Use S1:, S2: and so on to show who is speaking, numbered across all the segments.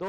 S1: 2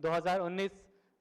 S1: 2019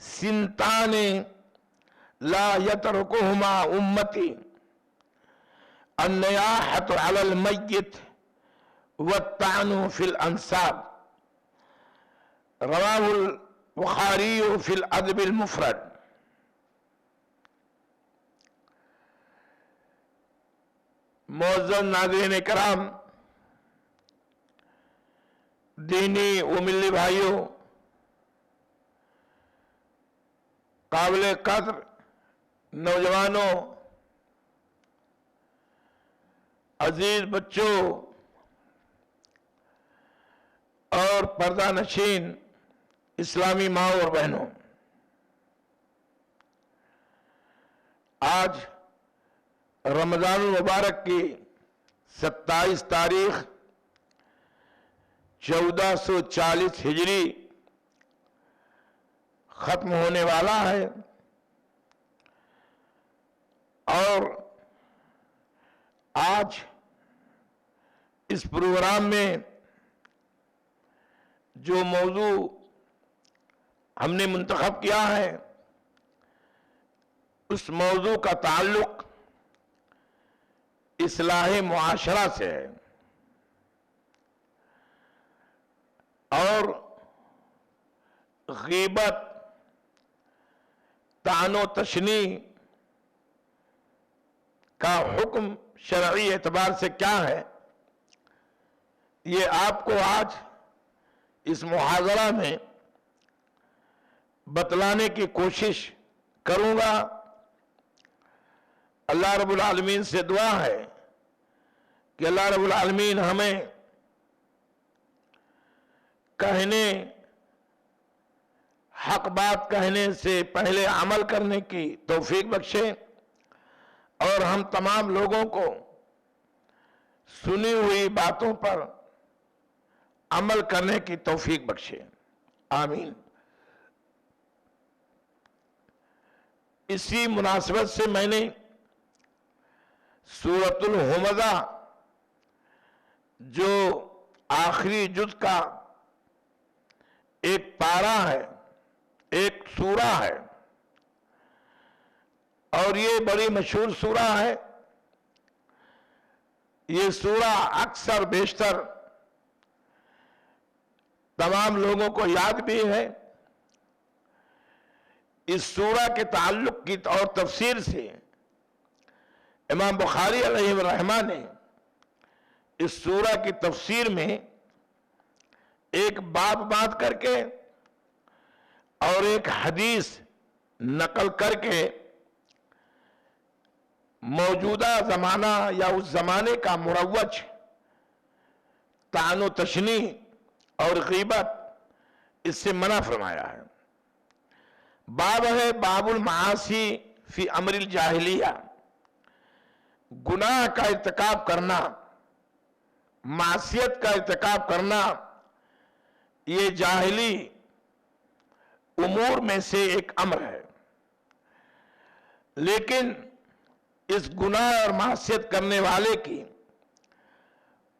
S2: سنتان لا یترکہما امتی النیاحۃ علی المیت والطعن فی الانساب، رواہ البخاری فی الادب المفرد۔ معزز ناظرین کرام، دینی و ملی بھائیوں، قابل قدر نوجوانوں، عزیز بچوں اور پردہ نشین اسلامی ماں اور بہنوں، آج رمضان المبارک کی 27 تاریخ 1440 ہجری ختم ہونے والا ہے، اور آج اس پروگرام میں جو موضوع ہم نے منتخب کیا ہے، اس موضوع کا تعلق اصلاح معاشرہ سے ہے، اور غیبت، طعن و تشنیع کا حکم شرعی اعتبار سے کیا ہے، یہ آپ کو آج اس محاضرہ میں بتلانے کی کوشش کروں گا۔ اللہ رب العالمین سے دعا ہے کہ اللہ رب العالمین ہمیں حق بات کہنے سے پہلے عمل کرنے کی توفیق بخشے، اور ہم تمام لوگوں کو سنی ہوئی باتوں پر عمل کرنے کی توفیق بخشے، آمین۔ اسی مناسبت سے میں نے سورۃ الہمزہ جو آخری جز کا ایک پارہ ہے، ایک سورہ ہے، اور یہ بڑی مشہور سورہ ہے، یہ سورہ اکثر بیشتر تمام لوگوں کو یاد بھی ہے۔ اس سورہ کے تعلق کی اور تفسیر سے امام بخاری علیہ الرحمہ نے اس سورہ کی تفسیر میں ایک باب باندھ کر کے اور ایک حدیث نقل کر کے موجودہ زمانہ یا اس زمانے کا مروج طعن و تشنیع اور غیبت اس سے منع فرمایا ہے۔ باب ہے باب المعاصی فی امر الجاہلیہ، گناہ کا ارتکاب کرنا، معصیت کا ارتکاب کرنا، یہ جاہلی امور میں سے ایک امر ہے، لیکن اس گناہ اور معصیت کرنے والے کی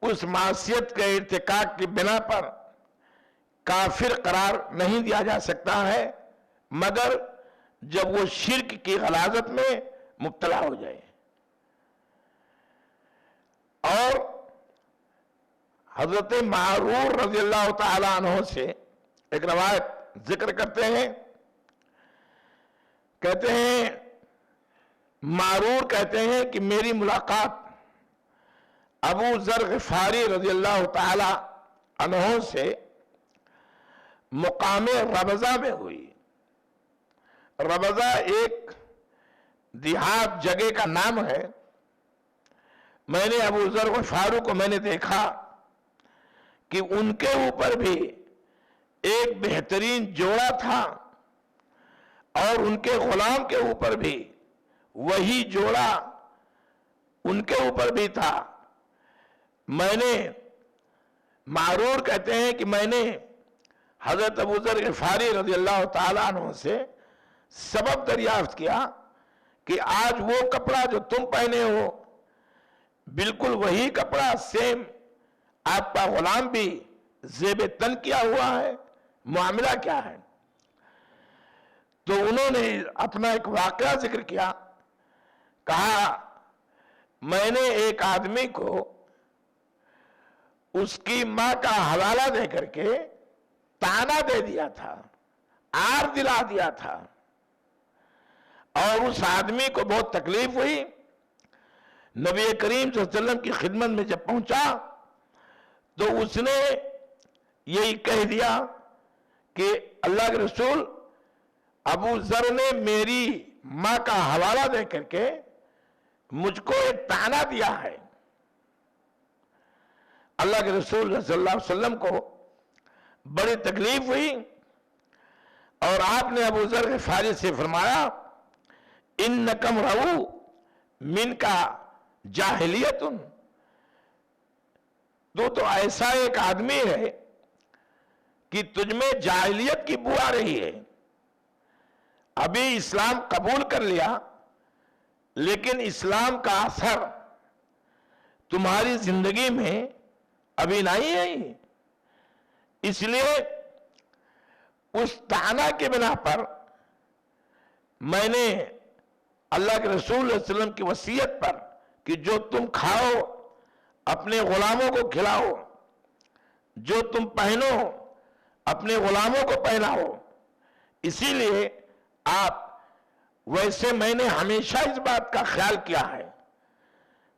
S2: اس معصیت کے ارتکاب کی بنا پر کافر قرار نہیں دیا جا سکتا ہے، مگر جب وہ شرک کی غلاظت میں مبتلا ہو جائے۔ اور حضرت معرور رضی اللہ تعالی عنہ سے ایک روایت ذکر کرتے ہیں، کہتے ہیں معرور کہتے ہیں کہ میری ملاقات ابو ذر غفاری رضی اللہ تعالی عنہ سے مقام ربضہ میں ہوئی۔ ربضہ ایک دیہات جگہ کا نام ہے۔ میں نے ابو ذر غفاری کو میں نے دیکھا کہ ان کے اوپر بھی ایک بہترین جوڑا تھا، اور ان کے غلام کے اوپر بھی وہی جوڑا ان کے اوپر بھی تھا۔ میں نے معرور کہتے ہیں کہ میں نے حضرت ابو ذر غفاری رضی اللہ تعالیٰ عنہ سے سبب دریافت کیا کہ آج وہ کپڑا جو تم پہنے ہو بالکل وہی کپڑا سیم آپ کا غلام بھی زیب تن کیا ہوا ہے، معاملہ کیا ہے؟ تو انہوں نے اپنا ایک واقعہ ذکر کیا. کہا میں نے ایک آدمی کو اس کی ماں کا حوالہ دے کر کے طعنہ دے دیا تھا، عار دلا دیا تھا، اور اس آدمی کو بہت تکلیف ہوئی. نبی کریم صلی اللہ علیہ وسلم کی خدمت میں جب پہنچا تو اس نے یہی کہہ دیا کہ اللہ کے رسول، ابو ذر نے میری ماں کا حوالہ دے کر کے مجھ کو ایک طعنہ دیا ہے. اللہ کے رسول صلی اللہ علیہ وسلم کو بڑی تکلیف ہوئی اور آپ نے ابو ذر غفاری سے فرمایا انکم رؤ من کا جاہلیت، تو ایسا ایک آدمی ہے کہ تجھ میں جاہلیت کی بو آ رہی ہے. ابھی اسلام قبول کر لیا لیکن اسلام کا اثر تمہاری زندگی میں ابھی نہیں ہے. اس لیے اس طعنہ کے بنا پر میں نے اللہ کے رسول صلی اللہ علیہ وسلم کی وصیت پر کہ جو تم کھاؤ اپنے غلاموں کو کھلاؤ، جو تم پہنو اپنے غلاموں کو پہناؤ. اسی لیے آپ ویسے میں نے ہمیشہ اس بات کا خیال کیا ہے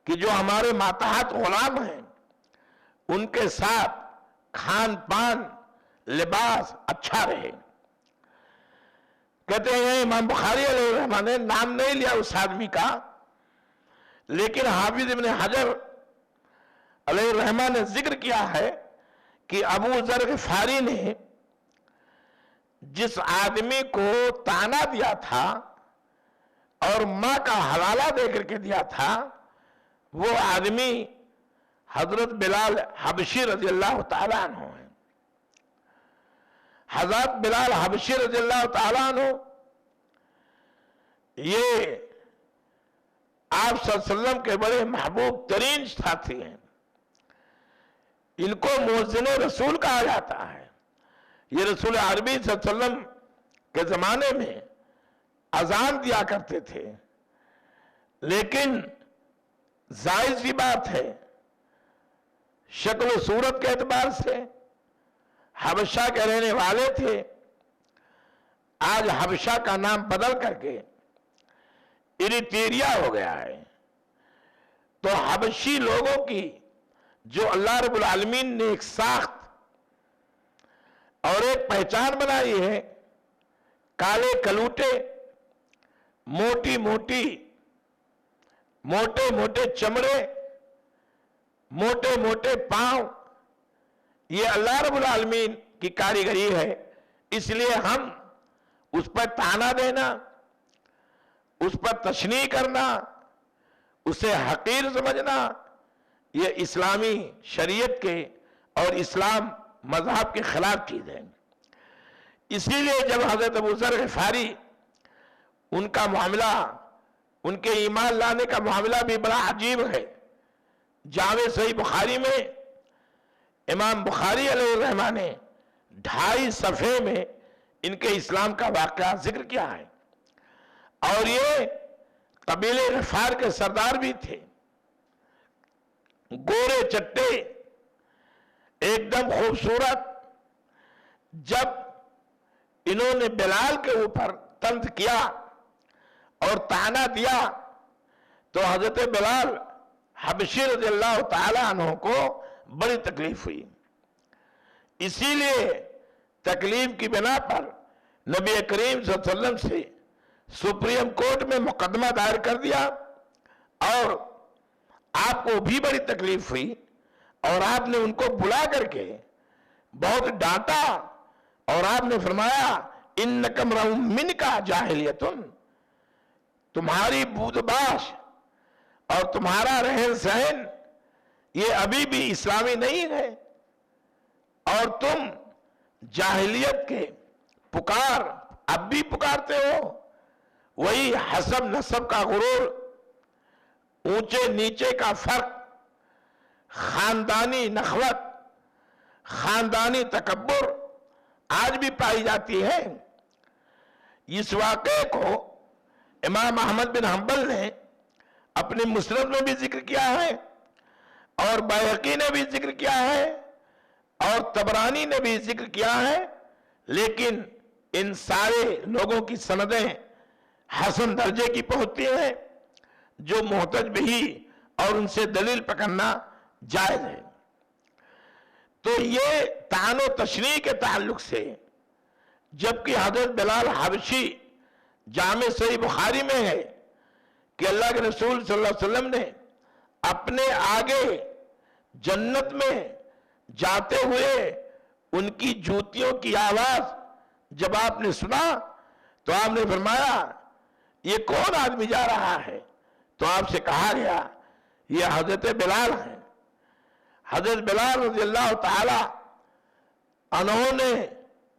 S2: کہ جو ہمارے ماتحت غلام ہیں ان کے ساتھ کھان پان لباس اچھا رہے. کہتے ہیں امام بخاری علیہ الرحمہ نے نام نہیں لیا اس آدمی کا، لیکن حافظ ابن حجر علیہ الرحمہ نے ذکر کیا ہے کہ ابو ذر غفاری نے جس آدمی کو طعنہ دیا تھا اور ماں کا حوالہ دے کر کے دیا تھا وہ آدمی حضرت بلال حبشی رضی اللہ تعالیٰ عنہ ہیں. حضرت بلال حبشی رضی اللہ تعالیٰ عنہ یہ آپ صلی اللہ علیہ وسلم کے بڑے محبوب ترین ساتھی ہیں. ان کو مؤذن رسول کہا جاتا ہے. یہ رسول عربی صلی اللہ علیہ وسلم کے زمانے میں اذان دیا کرتے تھے، لیکن ظاہر سی بات ہے شکل و صورت کے اعتبار سے حبشہ کے رہنے والے تھے. آج حبشہ کا نام بدل کر کے اریٹریا ہو گیا ہے. تو حبشی لوگوں کی جو اللہ رب العالمین نے ایک ساخت اور ایک پہچان بنائی ہے، کالے کلوٹے، موٹی موٹی موٹے موٹے چمڑے، موٹے موٹے پاؤں، یہ اللہ رب العالمین کی کاریگری ہے. اس لیے ہم اس پر طعنہ دینا، اس پر تشنیع کرنا، اسے حقیر سمجھنا، یہ اسلامی شریعت کے اور اسلام مذہب کے خلاف چیز ہے. اسی لیے جب حضرت ابو ذر غفاری ان کا معاملہ، ان کے ایمان لانے کا معاملہ بھی بڑا عجیب ہے. جامع صحیح بخاری میں امام بخاری علیہ الرحمہ نے 2.5 صفحے میں ان کے اسلام کا واقعہ ذکر کیا ہے. اور یہ قبیلے غفار کے سردار بھی تھے، گورے چٹے، ایک دم خوبصورت. جب انہوں نے بلال کے اوپر طنز کیا اور طعنہ دیا تو حضرت بلال حبشی رضی اللہ تعالیٰ عنہ کو بڑی تکلیف ہوئی. اسی لیے تکلیف کی بنا پر نبی کریم صلی اللہ علیہ وسلم سے سپریم کورٹ میں مقدمہ دائر کر دیا اور آپ کو بھی بڑی تکلیف ہوئی اور آپ نے ان کو بلا کر کے بہت ڈانٹا اور آپ نے فرمایا انکم رؤ من کا جاہلیت، تمہاری بود باش اور تمہارا رہن سہن یہ ابھی بھی اسلامی نہیں ہے اور تم جاہلیت کے پکار اب بھی پکارتے ہو. وہی حسب نسب کا غرور، اونچے نیچے کا فرق، خاندانی نخوت، خاندانی تکبر آج بھی پائی جاتی ہے. اس واقعے کو امام احمد بن حنبل نے اپنے مسند میں بھی ذکر کیا ہے اور بیہقی نے بھی ذکر کیا ہے اور طبرانی نے بھی ذکر کیا ہے، لیکن ان سارے لوگوں کی سندیں حسن درجے کی پہنچتی ہیں جو محتج بھی اور ان سے دلیل پکڑنا جائز ہے۔ تو یہ طعن و تشریح کے تعلق سے، جبکہ حضرت بلال حبشی جامع صحیح بخاری میں ہے کہ اللہ کے رسول صلی اللہ علیہ وسلم نے اپنے آگے جنت میں جاتے ہوئے ان کی جوتیوں کی آواز جب آپ نے سنا تو آپ نے فرمایا یہ کون آدمی جا رہا ہے؟ تو آپ سے کہا گیا یہ حضرت بلال ہیں۔ حضرت بلال رضی اللہ تعالی انہوں نے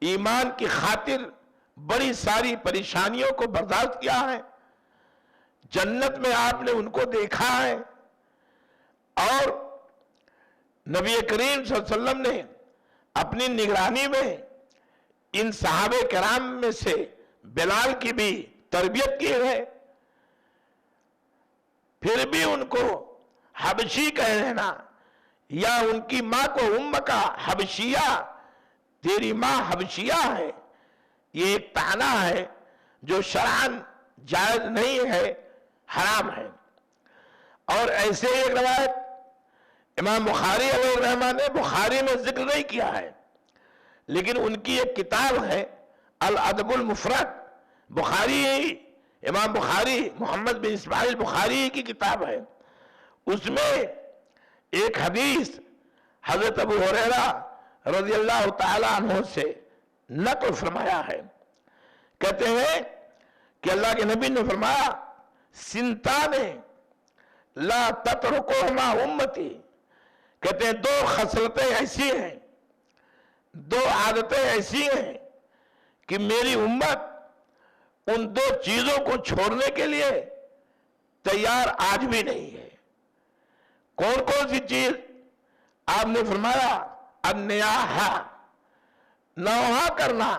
S2: ایمان کی خاطر بڑی ساری پریشانیوں کو برداشت کیا ہے، جنت میں آپ نے ان کو دیکھا ہے، اور نبی کریم صلی اللہ علیہ وسلم نے اپنی نگرانی میں ان صحابہ کرام میں سے بلال کی بھی تربیت کی ہے، پھر بھی ان کو حبشی کہہ لینا یا ان کی ماں کو کا حبشیہ، تیری ماں حبشیہ ہے، یہ ایک طعنہ ہے جو شرعاً جائز نہیں ہے، حرام ہے۔ اور ایسے ایک روایت امام بخاری علیہ الرحمہ نے بخاری میں ذکر نہیں کیا ہے، لیکن ان کی ایک کتاب ہے الادب المفرد، بخاری، امام بخاری محمد بن اسماعیل بخاری کی کتاب ہے، اس میں ایک حدیث حضرت ابو ہریرہ رضی اللہ تعالی عنہ سے نقل فرمایا ہے، کہتے ہیں کہ اللہ کے نبی نے فرمایا سنتانے لا تترکوہما امتی، کہتے ہیں دو خصلتیں ایسی ہیں، دو عادتیں ایسی ہیں کہ میری امت ان دو چیزوں کو چھوڑنے کے لیے تیار آج بھی نہیں ہے۔ کون کون سی چیز؟ آپ نے فرمایا النیاحہ، نوحہ کرنا،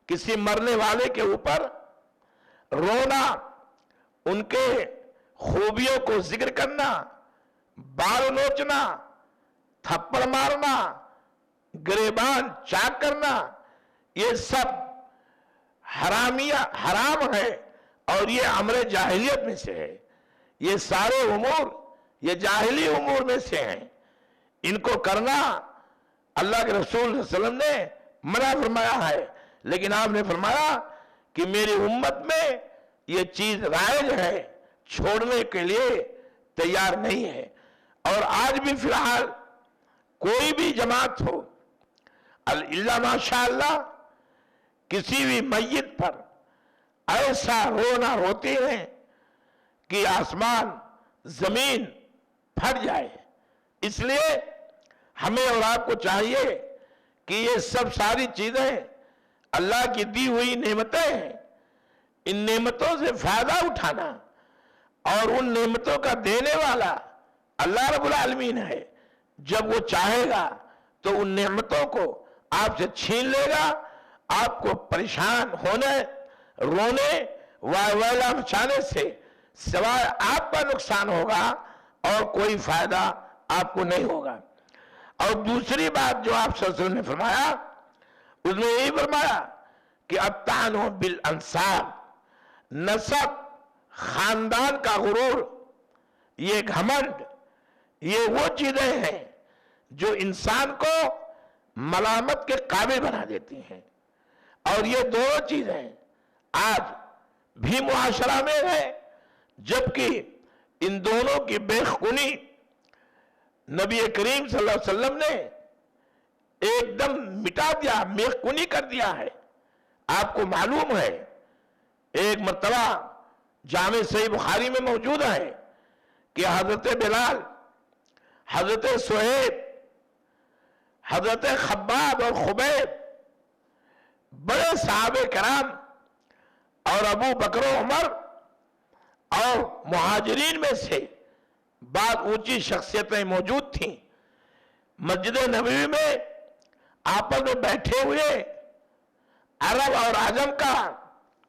S2: کسی مرنے والے کے اوپر رونا، ان کے خوبیوں کو ذکر کرنا، بال نوچنا، تھپڑ مارنا، گریبان چاک کرنا، یہ سب حرام ہے اور یہ امر جاہلیت میں سے ہے۔ یہ سارے امور یہ جاہلی امور میں سے ہیں، ان کو کرنا اللہ کے رسول صلی اللہ علیہ وسلم نے منع فرمایا ہے، لیکن آپ نے فرمایا کہ میری امت میں یہ چیز رائج ہے، چھوڑنے کے لیے تیار نہیں ہے۔ اور آج بھی فی الحال کوئی بھی جماعت ہو، اللہ ماشاءاللہ کسی بھی میت پر ایسا رونا روتے ہیں کہ آسمان زمین پھٹ جائے۔ اس لیے ہمیں اور آپ کو چاہیے کہ یہ سب ساری چیزیں اللہ کی دی ہوئی نعمتیں ہیں، ان نعمتوں سے فائدہ اٹھانا، اور ان نعمتوں کا دینے والا اللہ رب العالمین ہے۔ جب وہ چاہے گا تو ان نعمتوں کو آپ سے چھین لے گا، آپ کو پریشان ہونے، رونے، وائلہ مچانے سے سوائے آپ کا نقصان ہوگا اور کوئی فائدہ آپ کو نہیں ہوگا۔ اور دوسری بات جو آپ صلی اللہ علیہ وسلم نے فرمایا، اس میں یہی فرمایا کہ الطعن بالانساب، نسب، خاندان کا غرور، یہ گھمنڈ، یہ وہ چیزیں ہیں جو انسان کو ملامت کے قابل بنا دیتی ہیں، اور یہ دونوں چیزیں آج بھی معاشرہ میں ہے، جبکہ ان دونوں کی بےخونی نبی کریم صلی اللہ علیہ وسلم نے ایک دم مٹا دیا، بےخونی کر دیا ہے۔ آپ کو معلوم ہے ایک مرتبہ جامع صحیح بخاری میں موجود ہے کہ حضرت بلال، حضرت سہیب، حضرت خباب اور خبیب، بڑے صحابہ کرام اور ابو بکر و عمر اور مہاجرین میں سے بعض اونچی شخصیتیں موجود تھیں، مسجد نبوی میں آپس میں بیٹھے ہوئے عرب اور عجم کا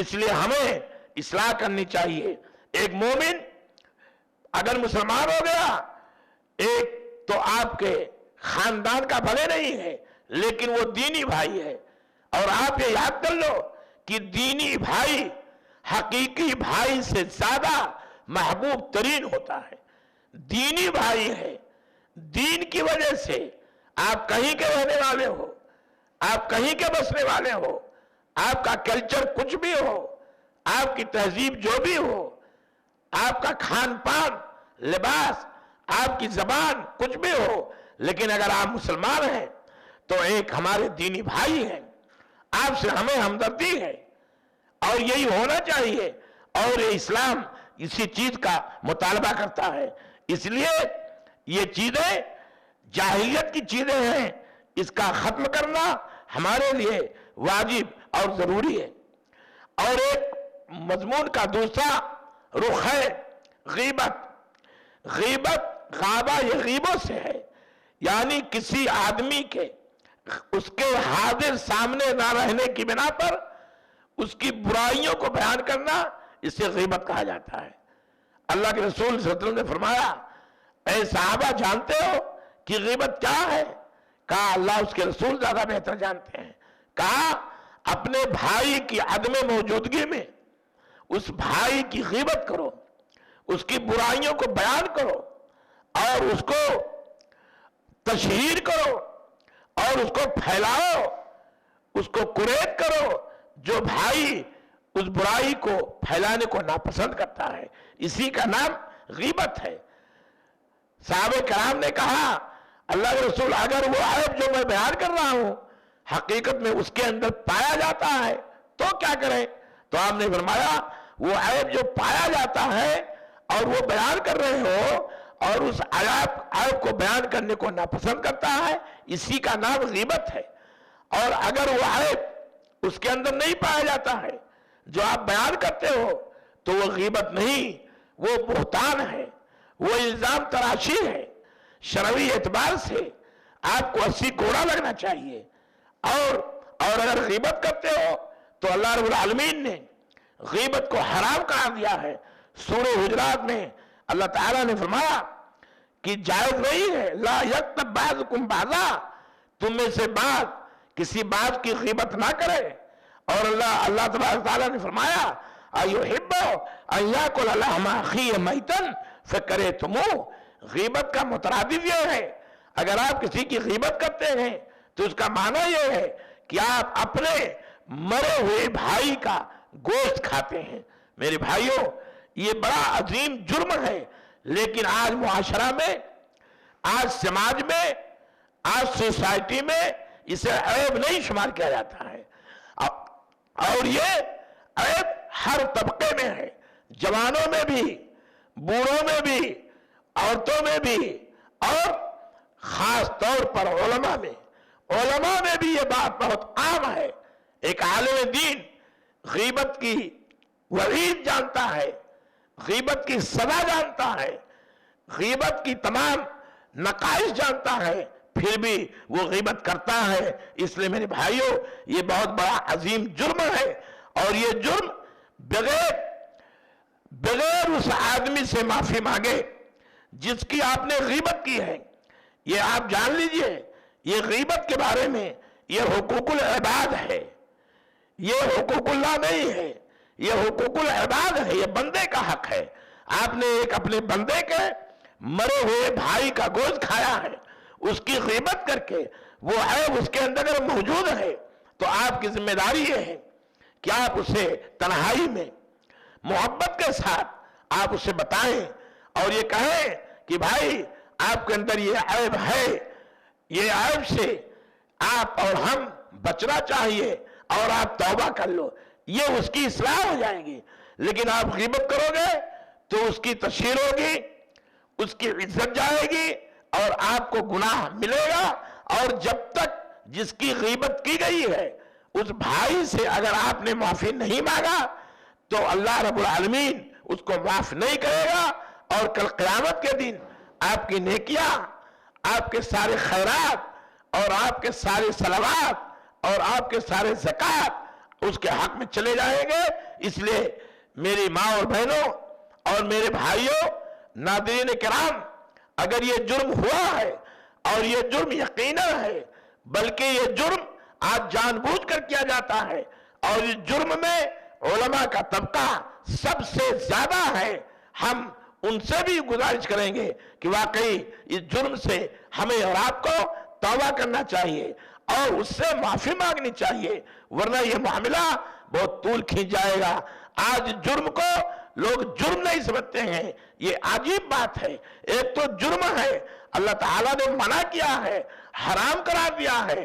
S2: اس لیے ہمیں اصلاح کرنی چاہیے. ایک مومن اگر مسلمان ہو گیا، ایک تو آپ کے خاندان کا بھلے نہیں ہے لیکن وہ دینی بھائی ہے. اور آپ یہ یاد کر لو کہ دینی بھائی حقیقی بھائی سے زیادہ محبوب ترین ہوتا ہے. دینی بھائی ہے. دین کی وجہ سے آپ کہیں کے رہنے والے ہو، آپ کہیں کے بسنے والے ہو، آپ کا کلچر کچھ بھی ہو، آپ کی تہذیب جو بھی ہو، آپ کا کھان پان، لباس، آپ کی زبان کچھ بھی ہو، لیکن اگر آپ مسلمان ہیں تو ایک ہمارے دینی بھائی ہیں. آپ سے ہمیں ہمدردی ہے اور یہی ہونا چاہیے. اور یہ اسلام اسی چیز کا مطالبہ کرتا ہے. اس لیے یہ چیزیں جاہلیت کی چیزیں ہیں، اس کا ختم کرنا ہمارے لیے واجب اور ضروری ہے. اور ایک مضمون کا دوسرا رخ ہے غیبت. غیبت، غابہ یہ غیبوں سے ہے، یعنی کسی آدمی کے اس کے حاضر سامنے نہ رہنے کی بنا پر اس کی برائیوں کو بیان کرنا، اسے غیبت کہا جاتا ہے. اللہ کے رسول صلی اللہ علیہ وسلم نے فرمایا، اے صحابہ جانتے ہو کہ غیبت کیا ہے؟ کہا اللہ اس کے رسول زیادہ بہتر جانتے ہیں. کہا اپنے بھائی کی عدم موجودگی میں اس بھائی کی غیبت کرو، اس کی برائیوں کو بیان کرو اور اس کو تشہیر کرو اور اس کو پھیلاؤ، اس کو کوریٹ کرو. جو بھائی اس برائی کو پھیلانے کو ناپسند کرتا ہے، اسی کا نام غیبت ہے. صحابہ کرام نے کہا اللہ کے رسول اگر وہ عیب جو میں بیان کر رہا ہوں حقیقت میں اس کے اندر پایا جاتا ہے تو کیا کریں؟ تو آپ نے فرمایا وہ عیب جو پایا جاتا ہے اور وہ بیان کر رہے ہو اور اس عیب کو بیان کرنے کو ناپسند کرتا ہے، اسی کا نام غیبت ہے. اور اگر وہ عیب اس کے اندر نہیں پایا جاتا ہے جو آپ بیان کرتے ہو تو وہ غیبت نہیں، وہ بہتان ہے، وہ الزام تراشی ہے. شرعی اعتبار سے آپ کو 80 کوڑا لگنا چاہیے. اور اگر غیبت کرتے ہو تو اللہ رب العالمین نے غیبت کو حرام قرار دیا ہے. سورہ حجرات میں اللہ تعالیٰ نے فرمایا کہ جائز نہیں ہے، لا یغتب بعضکم بعضا، تم میں سے بعض کسی بات کی غیبت نہ کرے. اور اللہ تبارک تعالیٰ نے فرمایا ایحب ان یاکل لحم اخیہ میتا فکرہتموہ. غیبت کا مترادف یہ ہے، اگر آپ کسی کی غیبت کرتے ہیں تو اس کا معنی یہ ہے کہ آپ اپنے مرے ہوئے بھائی کا گوشت کھاتے ہیں. میرے بھائیوں یہ بڑا عظیم جرم ہے، لیکن آج معاشرہ میں، آج سماج میں، آج سوسائٹی میں اسے عیب نہیں شمار کیا جاتا ہے. اور یہ عیب ہر طبقے میں ہے، جوانوں میں بھی، بوڑھوں میں بھی، عورتوں میں بھی، اور خاص طور پر علماء میں بھی یہ بات بہت عام ہے. ایک عالم دین غیبت کی وعید جانتا ہے، غیبت کی سزا جانتا ہے، غیبت کی تمام نقائص جانتا ہے، پھر بھی وہ غیبت کرتا ہے. اس لیے میرے بھائیوں یہ بہت بڑا عظیم جرم ہے. اور یہ جرم بغیر اس آدمی سے معافی مانگے جس کی آپ نے غیبت کی ہے. یہ آپ جان لیجئے، یہ غیبت کے بارے میں یہ حقوق العباد ہے، یہ حقوق اللہ نہیں ہے، یہ حقوق العباد ہے، یہ بندے کا حق ہے. آپ نے ایک اپنے بندے کے مرے ہوئے بھائی کا گوشت کھایا ہے، اس کی غیبت کر کے وہ عیب اس کے اندر اگر موجود ہے تو آپ کی ذمہ داری یہ ہے کہ آپ اسے تنہائی میں محبت کے ساتھ آپ اسے بتائیں اور یہ کہیں کہ بھائی آپ کے اندر یہ عیب ہے، یہ عیب سے آپ اور ہم بچنا چاہیے اور آپ توبہ کر لو. یہ اس کی اصلاح ہو جائے گی. لیکن آپ غیبت کرو گے تو اس کی تشہیر ہوگی، اس کی عزت جائے گی اور آپ کو گناہ ملے گا. اور جب تک جس کی غیبت کی گئی ہے اس بھائی سے اگر آپ نے معافی نہیں مانگا تو اللہ رب العالمین اس کو معاف نہیں کرے گا. اور کل قیامت کے دن آپ کی نیکیاں، آپ کے سارے خیرات اور آپ کے سارے صلوات اور آپ کے سارے زکوٰۃ اس کے حق میں چلے جائیں گے. اس لیے میری ماں اور بہنوں اور میرے بھائیوں، ناظرین کرام، اگر یہ جرم ہوا ہے اور یہ جرم یقیناً ہے، بلکہ یہ جرم آج جان بوجھ کر کیا جاتا ہے، اور اس جرم میں علماء کا طبقہ سب سے زیادہ ہے، ہم ان سے بھی گزارش کریں گے کہ واقعی اس جرم سے ہمیں اور آپ کو توبہ کرنا چاہیے اور اس سے معافی مانگنی چاہیے، ورنہ یہ معاملہ بہت طول کھینچ جائے گا. آج جرم کو لوگ جرم نہیں سمجھتے ہیں، یہ عجیب بات ہے. ایک تو جرم ہے، اللہ تعالیٰ نے منع کیا ہے، حرام قرار دیا ہے،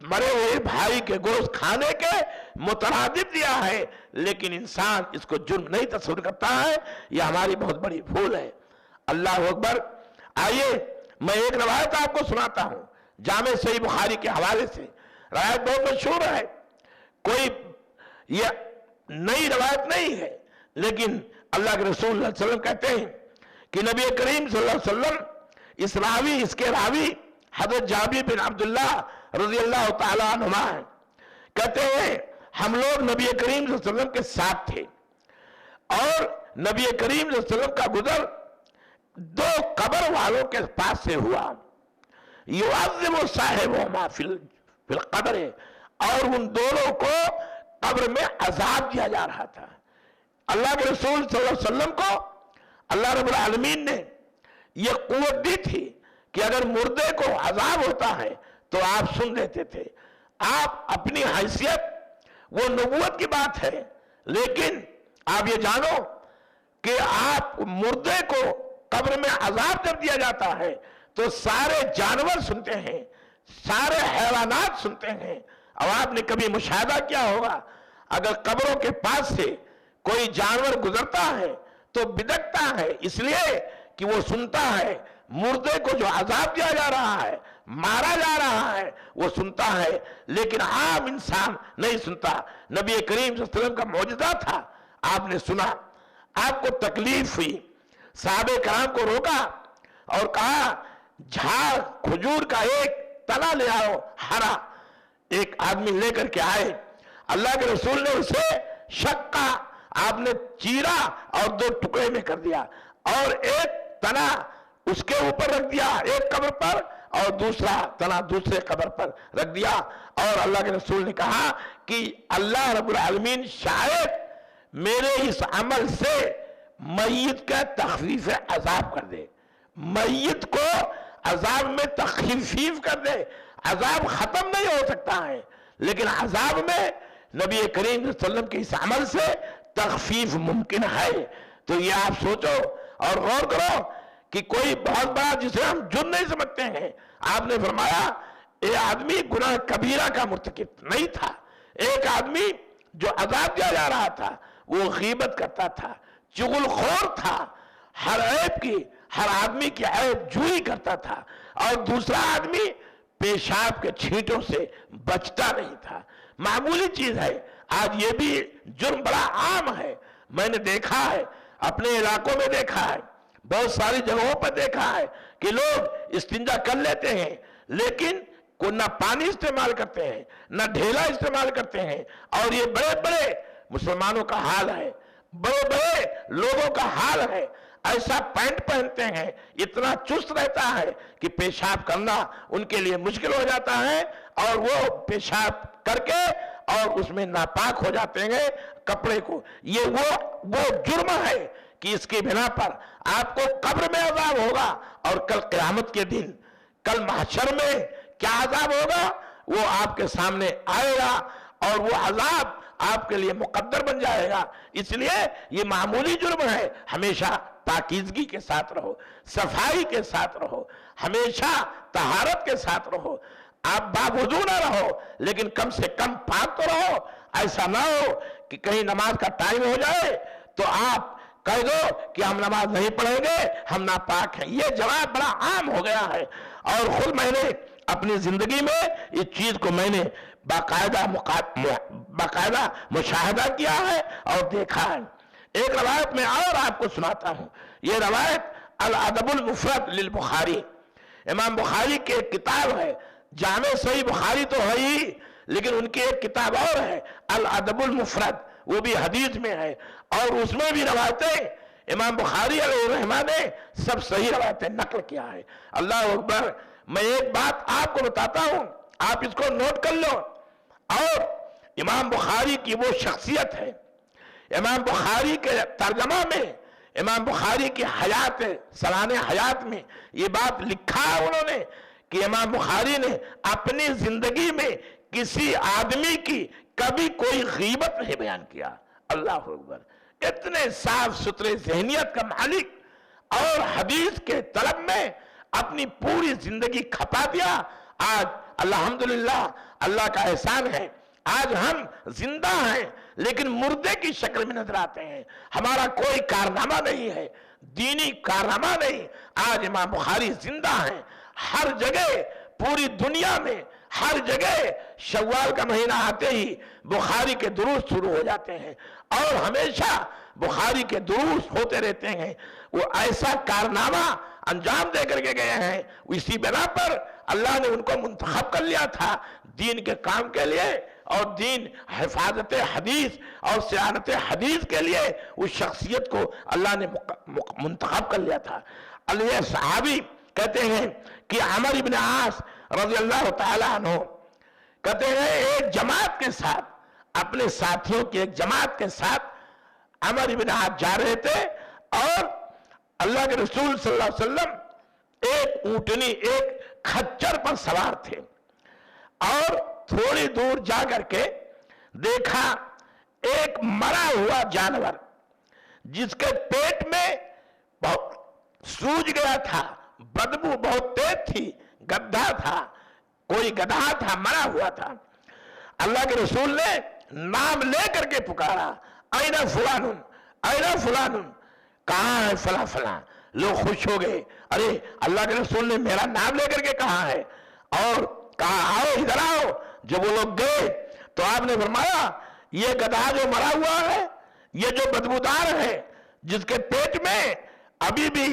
S2: مرے ہوئے بھائی کے گوشت کھانے کے مترادف دیا ہے، لیکن انسان اس کو جرم نہیں تصور کرتا ہے. یہ ہماری بہت بڑی بھول ہے. اللہ اکبر. آئیے میں ایک روایت آپ کو سناتا ہوں جامع صحیح بخاری کے حوالے سے. روایت بہت مشہور ہے، کوئی یہ نئی روایت نہیں ہے، لیکن اللہ کے رسول صلی اللہ علیہ وسلم کہتے ہیں کہ نبی کریم صلی اللہ علیہ وسلم اس کے راوی حضرت جابر بن عبداللہ رضی اللہ تعالیٰ عنہما ہیں، کہتے ہیں ہم لوگ نبی کریم صلی اللہ علیہ وسلم کے ساتھ تھے اور نبی کریم صلی اللہ علیہ وسلم کا گزر دو قبر والوں کے پاس سے ہوا. یعذب صاحبہما فی القبر، اور ان دونوں کو قبر میں عذاب دیا جا رہا تھا. اللہ کے رسول صلی اللہ علیہ وسلم کو اللہ رب العالمین نے یہ قوت دی تھی کہ اگر مردے کو عذاب ہوتا ہے تو آپ سن لیتے تھے. آپ اپنی حیثیت، وہ نبوت کی بات ہے، لیکن آپ یہ جانو کہ آپ مردے کو قبر میں عذاب جب دیا جاتا ہے تو سارے جانور سنتے ہیں، سارے حیوانات سنتے ہیں. اب آپ نے کبھی مشاہدہ کیا ہوگا، اگر قبروں کے پاس سے کوئی جانور گزرتا ہے تو بدکتا ہے، اس لیے کہ وہ سنتا ہے. مردے کو جو عذاب دیا جا رہا ہے، مارا جا رہا ہے، وہ سنتا ہے، لیکن عام انسان نہیں سنتا. نبی کریم صلی اللہ علیہ وسلم کا معجزہ تھا، آپ نے سنا، آپ کو تکلیف ہوئی. صحابہ کرام کو روکا اور کہا جھاڑ کھجور کا ایک تنا لے آؤ ہرا. ایک آدمی لے کر کے آئے، اللہ کے رسول نے اسے شقہ، آپ نے چیرا اور دو ٹکڑے میں کر دیا، اور ایک تنا اس کے اوپر رکھ دیا ایک قبر پر، اور دوسرا تنا دوسرے قبر پر رکھ دیا. اور اللہ کے رسول نے کہا کہ اللہ رب العالمین شاید میرے اس عمل سے میت کا تخفیف عذاب کر دے، میت کو عذاب میں تخفیف کر دے. عذاب ختم نہیں ہو سکتا ہے، لیکن عذاب میں نبی کریم صلی اللہ علیہ وسلم کے اس عمل سے تخفیف ممکن ہے. تو یہ آپ سوچو اور غور کرو کہ کوئی بہت بڑا جسے ہم جرم نہیں سمجھتے ہیں. آپ نے فرمایا یہ آدمی گناہ کبیرہ کا مرتکب نہیں تھا. ایک آدمی جو عذاب دیا جا رہا تھا وہ غیبت کرتا تھا، چغل خور تھا، ہر عیب کی، ہر آدمی کی عیب جوئی کرتا تھا، اور دوسرا آدمی پیشاب کے چھینٹوں سے بچتا نہیں تھا. معمولی چیز ہے. آج یہ بھی جرم بڑا عام ہے. میں نے دیکھا ہے، اپنے علاقوں میں دیکھا ہے، بہت ساری جگہوں پر دیکھا ہے کہ لوگ استنجا کر لیتے ہیں، لیکن نہ پانی استعمال کرتے ہیں، نہ ڈھیلا استعمال کرتے ہیں. اور یہ بڑے بڑے مسلمانوں کا حال ہے، بڑے بڑے لوگوں کا حال ہے. ایسا پینٹ پہنتے ہیں، اتنا چست رہتا ہے کہ پیشاب کرنا ان کے لیے مشکل ہو جاتا ہے، اور وہ پیشاب کر کے اور اس میں ناپاک ہو جاتے ہیں کپڑے کو. یہ وہ جرم ہے کہ اس کی بنا پر آپ کو قبر میں عذاب ہوگا، اور کل قیامت کے دن، کل محشر میں کیا عذاب ہوگا وہ آپ کے سامنے آئے گا، اور وہ عذاب آپ کے لیے مقدر بن جائے گا. اس لیے یہ معمولی جرم ہے. ہمیشہ پاکیزگی کے ساتھ رہو، صفائی کے ساتھ رہو، ہمیشہ طہارت کے ساتھ رہو. آپ باوضو نہ رہو لیکن کم سے کم پاک تو رہو. ایسا نہ ہو کہ کہیں نماز کا ٹائم ہو جائے تو آپ کہہ دو کہ ہم نماز نہیں پڑھیں گے، ہم ناپاک ہیں. یہ جواب بڑا عام ہو گیا ہے، اور خود میں نے اپنی زندگی میں اس چیز کو میں نے باقاعدہ مشاہدہ کیا ہے اور دیکھا ہے. ایک روایت میں اور آپ کو سناتا ہوں. یہ روایت الادب المفرد للبخاری، امام بخاری کی ایک کتاب ہے. جامع صحیح بخاری تو ہے ہی، لیکن ان کی ایک کتاب اور ہے الادب المفرد، وہ بھی حدیث میں ہے، اور اس میں بھی روایتیں امام بخاری علیہ الرحمہ نے سب صحیح روایتیں نقل کیا ہے۔ اللہ اکبر۔ میں ایک بات آپ کو بتاتا ہوں، آپ اس کو نوٹ کر لو، اور امام بخاری کی وہ شخصیت ہے، امام بخاری کے ترجمہ میں، امام بخاری کی حیات، سالانہ حیات میں یہ بات لکھا ہے انہوں نے کہ امام بخاری نے اپنی زندگی میں کسی آدمی کی کبھی کوئی غیبت نہیں بیان کیا۔ اللہ اکبر۔ اتنے صاف ستھرے ذہنیت کا مالک، اور حدیث کے طلب میں اپنی پوری زندگی کھپا دیا۔ آج الحمدللہ اللہ کا احسان ہے، آج ہم زندہ ہیں لیکن مردے کی شکل میں نظر آتے ہیں، ہمارا کوئی کارنامہ نہیں ہے، دینی کارنامہ نہیں۔ آج امام بخاری زندہ ہیں، ہر جگہ پوری دنیا میں، ہر جگہ شوال کا مہینہ آتے ہی بخاری کے دروس شروع ہو جاتے ہیں، اور ہمیشہ بخاری کے دروس ہوتے رہتے ہیں۔ وہ ایسا کارنامہ انجام دے کر کے گئے ہیں، اسی بنا پر اللہ نے ان کو منتخب کر لیا تھا دین کے کام کے لیے، اور دین حفاظت حدیث اور صیانت حدیث کے لیے اس شخصیت کو اللہ نے منتخب کر لیا تھا۔ علیہ صحابی کہتے ہیں کہ عمر بن عاص رضی اللہ تعالیٰ عنہ کہتے ہیں ایک جماعت کے ساتھ، اپنے ساتھیوں کی ایک جماعت کے ساتھ عمر بن عاص جا رہے تھے، اور اللہ کے رسول صلی اللہ علیہ وسلم ایک اونٹنی، ایک کھچر پر سوار تھے، اور تھوڑی دور جا کر کے دیکھا ایک مرا ہوا جانور جس کے پیٹ میں بہت سوج گیا تھا، بدبو بہت تیز تھی، گدھا تھا، کوئی گدھا تھا، مرا ہوا تھا۔ اللہ کے رسول نے نام لے کر کے پکارا، این فلان، این فلان، کہاں ہے فلاں فلاں؟ لوگ خوش ہو گئے، ارے اللہ کے رسول نے میرا نام لے کر کے کہا ہے، اور کہا آؤ ادھر آؤ۔ جب وہ لوگ گئے تو آپ نے فرمایا یہ گدھا جو مرا ہوا ہے، یہ جو بدبودار ہے، جس کے پیٹ میں ابھی بھی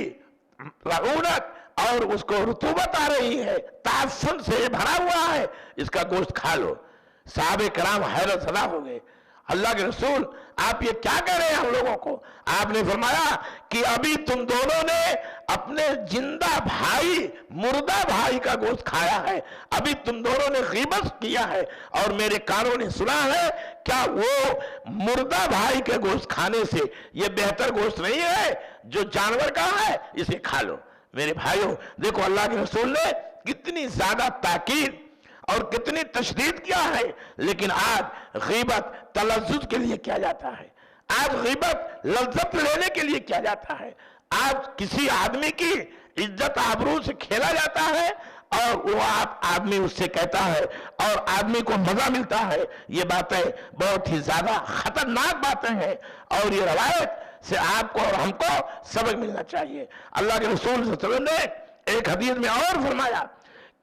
S2: رعونت اور اس کو رطوبت آ رہی ہے، تعفن سے یہ بھرا ہوا ہے، اس کا گوشت کھا لو۔ صحابہ کرام حیرت زدہ ہو گئے، اللہ کے رسول آپ یہ کیا کہہ رہے ہیں ہم لوگوں کو؟ آپ نے فرمایا کہ ابھی تم دونوں نے اپنے زندہ بھائی، مردہ بھائی کا گوشت کھایا ہے، ابھی تم دونوں نے غیبت کیا ہے، اور میرے کانوں نے سنا ہے، کیا وہ مردہ بھائی کے گوشت کھانے سے یہ بہتر گوشت نہیں ہے جو جانور کا ہے؟ اسے کھا لو۔ میرے بھائیوں دیکھو، اللہ کے رسول نے کتنی زیادہ تاکید اور کتنی تشدید کیا ہے، لیکن آج غیبت تلذذ کے لیے کیا جاتا ہے، آج غیبت لذت لینے کے لیے کیا جاتا ہے، آج کسی آدمی کی عزت آبرو سے کھیلا جاتا ہے، اور وہ آدمی اس سے کہتا ہے اور آدمی کو مزہ ملتا ہے۔ یہ باتیں بہت ہی زیادہ خطرناک باتیں ہیں، اور یہ روایت سے آپ کو اور ہم کو سبق ملنا چاہیے۔ اللہ کے رسول صلی اللہ علیہ وسلم نے ایک حدیث میں اور فرمایا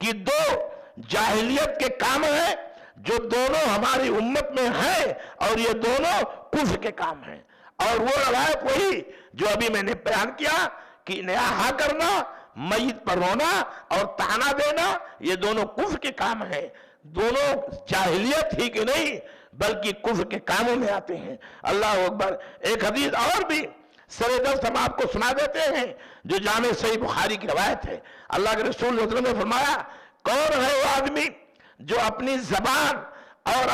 S2: کہ دو جاہلیت کے کام ہیں جو دونوں ہماری امت میں ہیں، اور یہ دونوں کفر کے کام ہیں، اور وہ روایت وہی جو ابھی میں نے بیان کیا کہ نیاحہ کرنا، میت پر رونا اور طعنہ دینا، یہ دونوں کفر کے کام ہیں، دونوں جاہلیت ہی کے نہیں بلکہ کفر کے کاموں میں آتے ہیں۔ اللہ اکبر۔ ایک حدیث اور بھی سر دست ہم آپ کو سنا دیتے ہیں جو جامع صحیح بخاری کی روایت ہے۔ اللہ کے رسول صلی اللہ علیہ وسلم نے فرمایا، کون ہے وہ آدمی جو اپنی زبان اور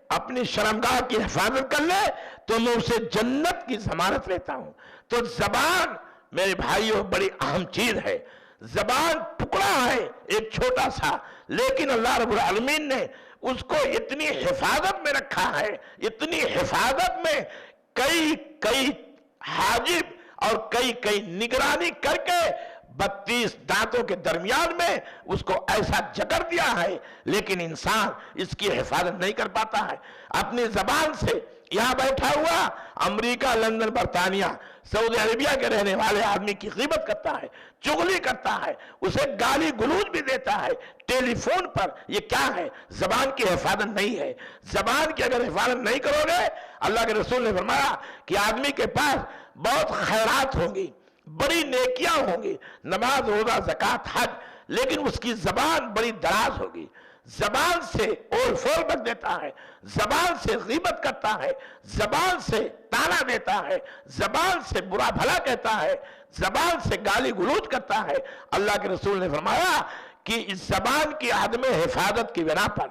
S2: اپنی شرمگاہ کی حفاظت کر لے تو میں اسے جنت کی ضمانت لیتا ہوں۔ تو زبان میرے بھائیوں بڑی اہم چیز ہے، زبان ٹکڑا ہے ایک چھوٹا سا، لیکن اللہ رب العالمین نے اس کو اتنی حفاظت میں رکھا ہے، اتنی حفاظت میں کئی حاجب اور کئی نگرانی کر کے 32 دانتوں کے درمیان میں اس کو ایسا جکڑ دیا ہے، لیکن انسان اس کی حفاظت نہیں کر پاتا ہے۔ اپنی زبان سے یہاں بیٹھا ہوا امریکہ، لندن، برطانیہ، سعودی عربیہ کے رہنے والے آدمی کی غیبت کرتا ہے، چغلی کرتا ہے، اسے گالی گلوچ بھی دیتا ہے ٹیلی فون پر۔ یہ کیا ہے؟ زبان کی حفاظت نہیں ہے۔ زبان کی اگر حفاظت نہیں کرو گے، اللہ کے رسول نے فرمایا کہ آدمی کے پاس بہت خیرات ہوں گی، بڑی نیکیاں ہوں گی، نماز، روزہ، زکوٰۃ، حج، لیکن اس کی زبان بڑی دراز ہوگی۔ زبان سے اور فور بک دیتا ہے، زبان سے غیبت کرتا ہے، زبان سے تانا دیتا ہے، زبان سے برا بھلا کہتا ہے، زبان سے گالی گلوچ کرتا ہے، اللہ کے رسول نے فرمایا کہ اس زبان کی عدم حفاظت کی بنا پر،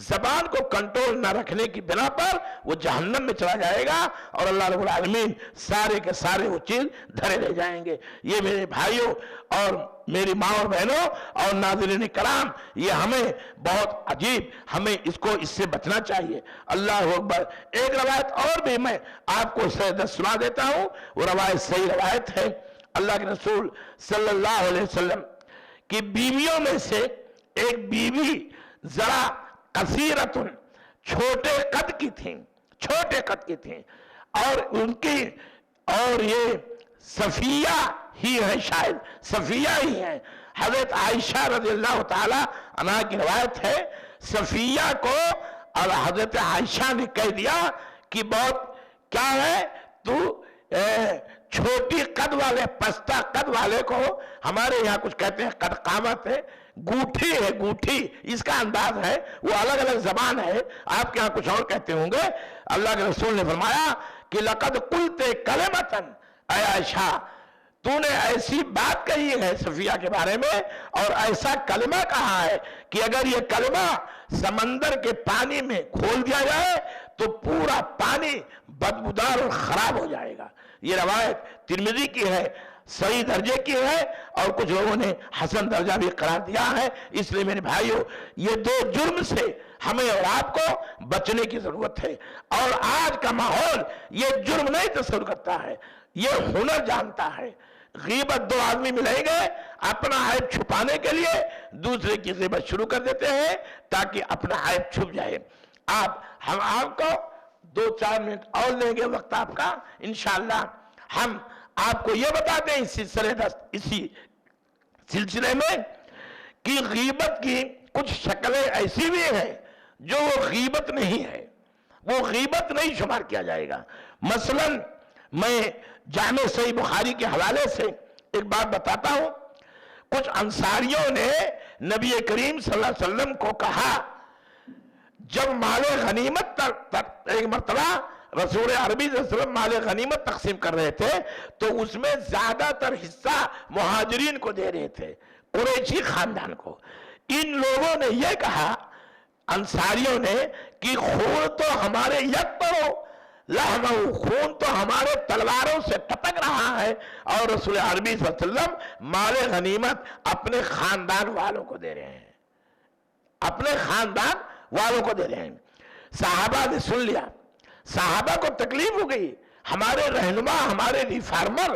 S2: زبان کو کنٹرول نہ رکھنے کی بنا پر وہ جہنم میں چلا جائے گا، اور اللہ رب العالمین سارے کے سارے وہ چیز دھرے لے جائیں گے۔ یہ میرے بھائیوں اور میری ماں اور بہنوں اور ناظرین کرام، یہ ہمیں بہت عجیب، ہمیں اس سے بچنا چاہیے۔ اللہ اکبر۔ ایک روایت اور بھی میں آپ کو سنا دیتا ہوں، وہ روایت صحیح روایت ہے۔ اللہ کے رسول صلی اللہ علیہ وسلم کی بیویوں میں سے ایک بیوی ذرا قصیرتن، چھوٹے قد کی تھیں، چھوٹے قد کی تھیں، اور یہ صفیہ ہی ہے، شاید صفیہ ہی ہے۔ حضرت عائشہ رضی اللہ تعالی عنہ کی روایت ہے، صفیہ کو اور حضرت عائشہ نے کہہ دیا کہ بہت کیا ہے تو چھوٹی قد والے، پستہ قد والے کو ہمارے یہاں کچھ کہتے ہیں قد قامت ہے، گوٹھی ہے، گوٹھی اس کا انداز ہے، وہ الگ الگ زبان ہے، آپ کے ہاں کچھ اور کہتے ہوں گے۔ اللہ کے رسول نے فرمایا کہ لقد قلت کلمۃ، اے عائشہ تو نے ایسی بات کہی ہے صفیہ کے بارے میں، اور ایسا کلمہ کہا ہے کہ اگر یہ کلمہ سمندر کے پانی میں کھول دیا جائے تو پورا پانی بدبودار اور خراب ہو جائے گا۔ یہ روایت ترمذی کی ہے، صحیح درجے کی ہے، اور کچھ لوگوں نے حسن درجہ بھی قرار دیا ہے۔ اس لیے میرے بھائیوں، یہ دو جرم سے ہمیں اور آپ کو بچنے کی ضرورت ہے، اور آج کا ماحول یہ جرم نہیں تصور کرتا ہے، یہ ہنر جانتا ہے۔ غیبت، دو آدمی ملیں گے، اپنا عیب چھپانے کے لیے دوسرے کی غیبت شروع کر دیتے ہیں تاکہ اپنا عیب چھپ جائے۔ ہم آپ کو 2-4 منٹ اور لیں گے وقت آپ کا، انشاءاللہ ہم آپ کو یہ بتاتے ہیں اسی سلسلے میں کہ غیبت کی کچھ شکلیں ایسی بھی ہیں جو وہ غیبت نہیں ہے، وہ غیبت نہیں شمار کیا جائے گا۔ مثلا میں جامع صحیح بخاری کے حوالے سے ایک بات بتاتا ہوں۔ کچھ انصاریوں نے نبی کریم صلی اللہ علیہ وسلم کو کہا، جب مال غنیمت ایک مرتبہ رسول عربی صلی اللہ علیہ وسلم مال غنیمت تقسیم کر رہے تھے تو اس میں زیادہ تر حصہ مہاجرین کو دے رہے تھے، قریشی خاندان کو۔ ان لوگوں نے یہ کہا، انصاریوں نے، کہ خون تو ہمارے یکبرو لحمہ، خون تو ہمارے تلواروں سے ٹپک رہا ہے، اور رسول عربی صلی اللہ علیہ وسلم مال غنیمت اپنے خاندان والوں کو دے رہے ہیں، اپنے خاندان والوں کو دے رہے ہیں۔ صحابہ نے سن لیا، صحابہ کو تکلیف ہو گئی۔ ہمارے رہنما، ہمارے ریفارمر،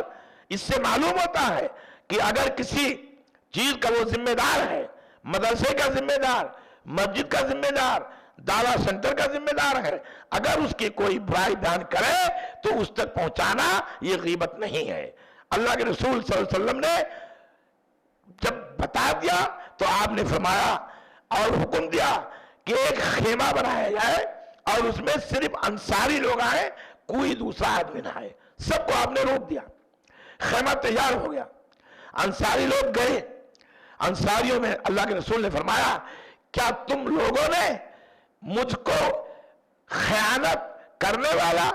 S2: اس سے معلوم ہوتا ہے کہ اگر کسی چیز کا وہ ذمہ دار ہے، مدرسے کا ذمہ دار، مسجد کا ذمہ دار، دعویٰ سنٹر کا ذمہ دار ہے، اگر اس کی کوئی برائی بیان کرے تو اس تک پہنچانا یہ غیبت نہیں ہے۔ اللہ کے رسول صلی اللہ علیہ وسلم نے جب بتا دیا تو آپ نے فرمایا اور حکم دیا کہ ایک خیمہ بنایا جائے اور اس میں صرف انصاری لوگ آئے، کوئی دوسرا آدمی نہ آئے، سب کو آپ نے روک دیا۔ خیمہ تیار ہو گیا، انصاری لوگ گئے۔ انصاریوں میں اللہ کے رسول نے فرمایا، کیا تم لوگوں نے مجھ کو خیانت کرنے والا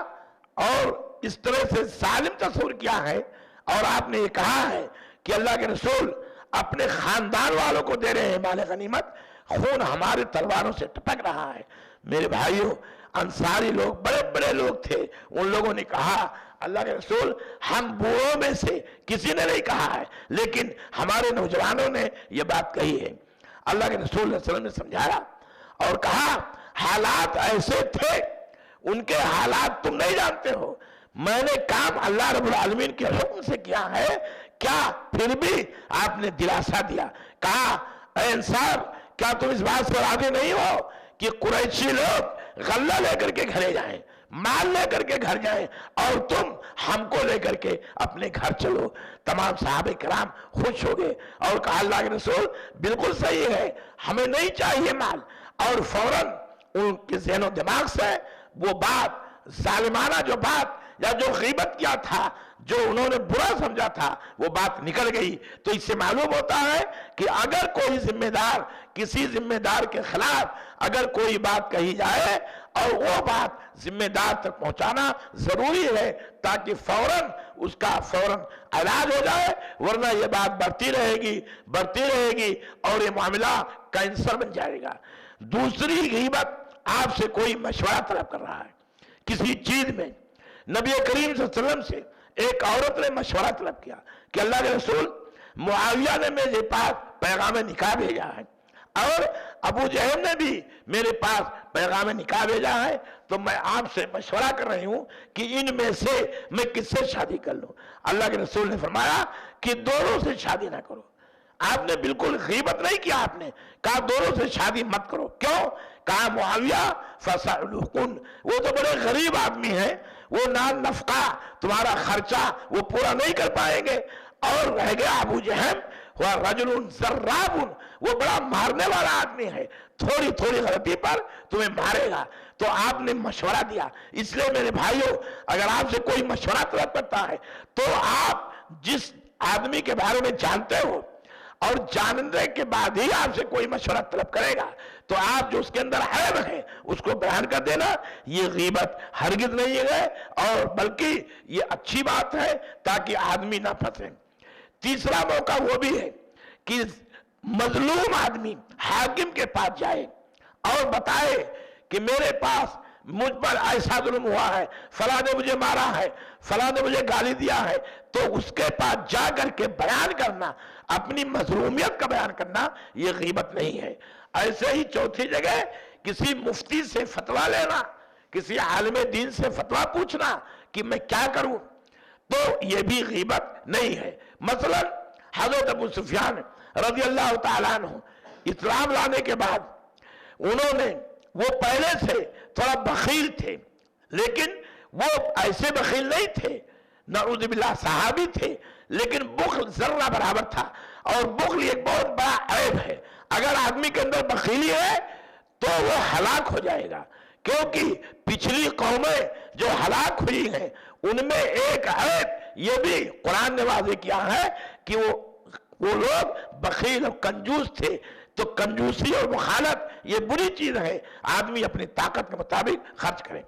S2: اور اس طرح سے ظالم تصور کیا ہے؟ اور آپ نے یہ کہا ہے کہ اللہ کے رسول اپنے خاندان والوں کو دے رہے ہیں مال غنیمت، خون ہمارے تلواروں سے ٹپک رہا ہے۔ میرے بھائیوں، انصاری لوگ بڑے بڑے لوگ تھے، ان لوگوں نے کہا، اللہ کے رسول ہم بوڑھوں میں سے کسی نے نہیں کہا ہے، لیکن ہمارے نوجوانوں نے یہ بات کہی ہے۔ اللہ کے رسول صلی اللہ علیہ وسلم نے سمجھایا اور کہا، حالات ایسے تھے، ان کے حالات تم نہیں جانتے ہو، میں نے کام اللہ رب العالمین کے حکم سے کیا ہے، کیا پھر بھی آپ نے دلاسا دیا؟ کہا، اے انصار، کیا تم اس بات سے راضی نہیں ہو کہ قریشی لوگ غلہ لے کر کے گھرے جائیں، مال لے کر کے گھر جائیں، اور تم ہم کو لے کر کے اپنے گھر چلو؟ تمام صحابہ کرام خوش ہو گئے اور کہا، اللہ کے رسول بالکل صحیح ہے، ہمیں نہیں چاہیے مال۔ اور فوراً ان کے ذہن و دماغ سے وہ بات، ظالمانہ جو بات یا جو غیبت کیا تھا، جو انہوں نے برا سمجھا تھا وہ بات نکل گئی. تو اس سے معلوم ہوتا ہے کہ اگر کوئی ذمہ دار کسی ذمہ دار کے خلاف اگر کوئی بات کہی جائے اور وہ بات ذمہ دار تک پہنچانا ضروری ہے تاکہ فوراً اس کا فوراً علاج ہو جائے، ورنہ یہ بات بڑھتی رہے گی اور یہ معاملہ کینسر بن جائے گا. دوسری غیبت، آپ سے کوئی مشورہ طلب کر رہا ہے کسی چیز میں. نبی کریم صلی اللہ علیہ وسلم سے ایک عورت نے مشورہ طلب کیا کہ اللہ کے رسول، معاویہ نے میرے پاس پیغام نکاح بھیجا ہے اور ابو جہل نے بھی میرے پاس پیغام نکاح بھیجا ہے، تو میں آپ سے مشورہ کر رہی ہوں کہ ان میں سے میں کس سے شادی کر لوں. اللہ کے رسول نے فرمایا کہ دونوں سے شادی نہ کرو. آپ نے بالکل غیبت نہیں کیا، آپ نے کہا دونوں سے شادی مت کرو. کیوں؟ کہا معاویہ فَسَأْلُكُنْ، وہ تو بڑے غریب آدمی ہیں، وہ نان نفقہ تمہارا خرچہ وہ پورا نہیں کر پائیں گے. اور رہ گیا ابو جہل وَرَجُلٌ ضَرَّابٌ، وہ بڑا مارنے والا آدمی ہے، تھوڑی غلطی پر تمہیں مارے گا. تو آپ نے مشورہ دیا. اس لیے میرے بھائیوں، اگر آپ سے کوئی مشورہ طلب کرتا ہے تو آپ جس آدمی کے بارے میں جانتے ہو اور جاننے کے بعد ہی آپ سے کوئی مشورہ طلب کرے گا تو آپ جو اس کے اندر عیب ہے اس کو بیان کر دینا، یہ غیبت ہرگز نہیں ہے اور بلکہ یہ اچھی بات ہے تاکہ آدمی نہ پھنسے. تیسرا موقع وہ بھی ہے کہ مظلوم آدمی حاکم کے پاس جائے اور بتائے کہ میرے پاس مجھ پر ایسا ظلم ہوا ہے، فلاں نے مجھے مارا ہے، فلاں نے مجھے گالی دیا ہے، تو اس کے پاس جا کر کے بیان کرنا، اپنی مظلومیت کا بیان کرنا، یہ غیبت نہیں ہے. ایسے ہی چوتھی جگہ کسی مفتی سے فتویٰ لینا، کسی عالم دین سے فتویٰ پوچھنا کہ میں کیا کروں، تو یہ بھی غیبت نہیں ہے. مثلا حضرت ابو سفیان رضی اللہ تعالیٰ عنہ اسلام لانے کے بعد انہوں نے، وہ پہلے سے تھوڑا بخیل تھے لیکن وہ ایسے بخیل نہیں تھے، نعوذ باللہ صحابی تھے، لیکن بخل ذرہ برابر تھا. اور بخل ایک بہت بڑا عیب ہے. اگر آدمی کے اندر بخیلی ہے تو وہ ہلاک ہو جائے گا، کیونکہ پچھلی قومیں جو ہلاک ہوئی ہیں ان میں ایک عیب یہ بھی قرآن نے واضح کیا ہے کہ وہ لوگ بخیل اور کنجوس تھے. تو کنجوسی اور مخالت یہ بری چیز ہے، آدمی اپنی طاقت کے مطابق خرچ کرے.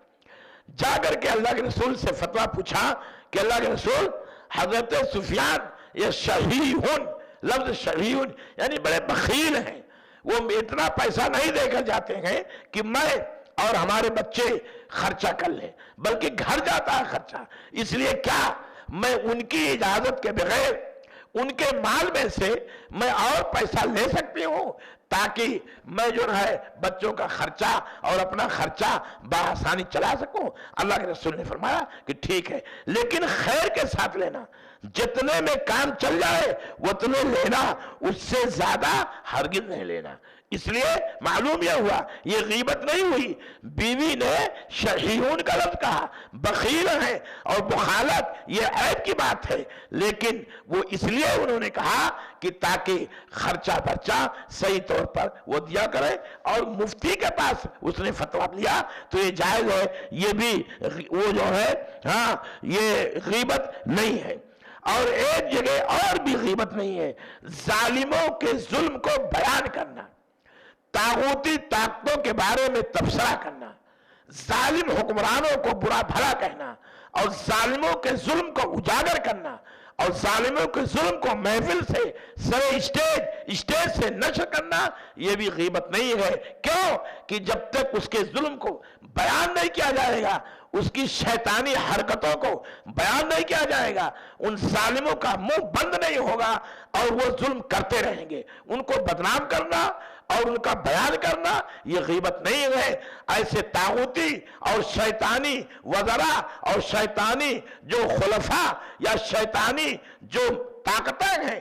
S2: جا کر کے اللہ کے رسول سے فتویٰ پوچھا کہ اللہ کے رسول، حضرت سفیان یہ شہیہن، لفظ شہیہن یعنی بڑے بخیل ہیں، وہ اتنا پیسہ نہیں دے کر جاتے ہیں کہ میں اور ہمارے بچے خرچہ کر لیں، بلکہ گھر جاتا ہے خرچہ. اس لیے کیا میں ان کی اجازت کے بغیر ان کے مال میں سے میں اور پیسہ لے سکتی ہوں تاکہ میں جو ہے بچوں کا خرچہ اور اپنا خرچہ بآسانی چلا سکوں؟ اللہ کے رسول نے فرمایا کہ ٹھیک ہے، لیکن خیر کے ساتھ لینا، جتنے میں کام چل جائے اتنے لینا، اس سے زیادہ ہرگز نہیں لینا. اس لیے معلوم یہ ہوا یہ غیبت نہیں ہوئی. بیوی نے شہیون کا لفظ کہا، بخیل ہیں اور بخالت یہ عیب کی بات ہے، لیکن وہ اس لیے انہوں نے کہا کہ تاکہ خرچہ برچہ صحیح طور پر وہ دیا کرے. اور مفتی کے پاس اس نے فتویٰ لیا تو یہ جائز ہے، یہ بھی وہ جو ہے ہاں یہ غیبت نہیں ہے. اور ایک جگہ اور بھی غیبت نہیں ہے، ظالموں کے ظلم کو بیان کرنا، طاغوتی طاقتوں کے بارے میں تبصرہ کرنا، ظالم حکمرانوں کو برا بھلا کہنا اور ظالموں کے ظلم کو اجاگر کرنا اور ظالموں کے ظلم کو محفل سے سر اسٹیج سے نشر کرنا، یہ بھی غیبت نہیں ہے. کیوں کہ جب تک اس کے ظلم کو بیان نہیں کیا جائے گا، اس کی شیطانی حرکتوں کو بیان نہیں کیا جائے گا، ان ظالموں کا منہ بند نہیں ہوگا اور وہ ظلم کرتے رہیں گے. ان کو بدنام کرنا اور ان کا بیان کرنا یہ غیبت نہیں ہے. ایسے طاغوتی اور شیطانی وزراء اور شیطانی جو خلفاء یا شیطانی جو طاقتیں ہیں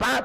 S2: 5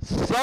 S2: 100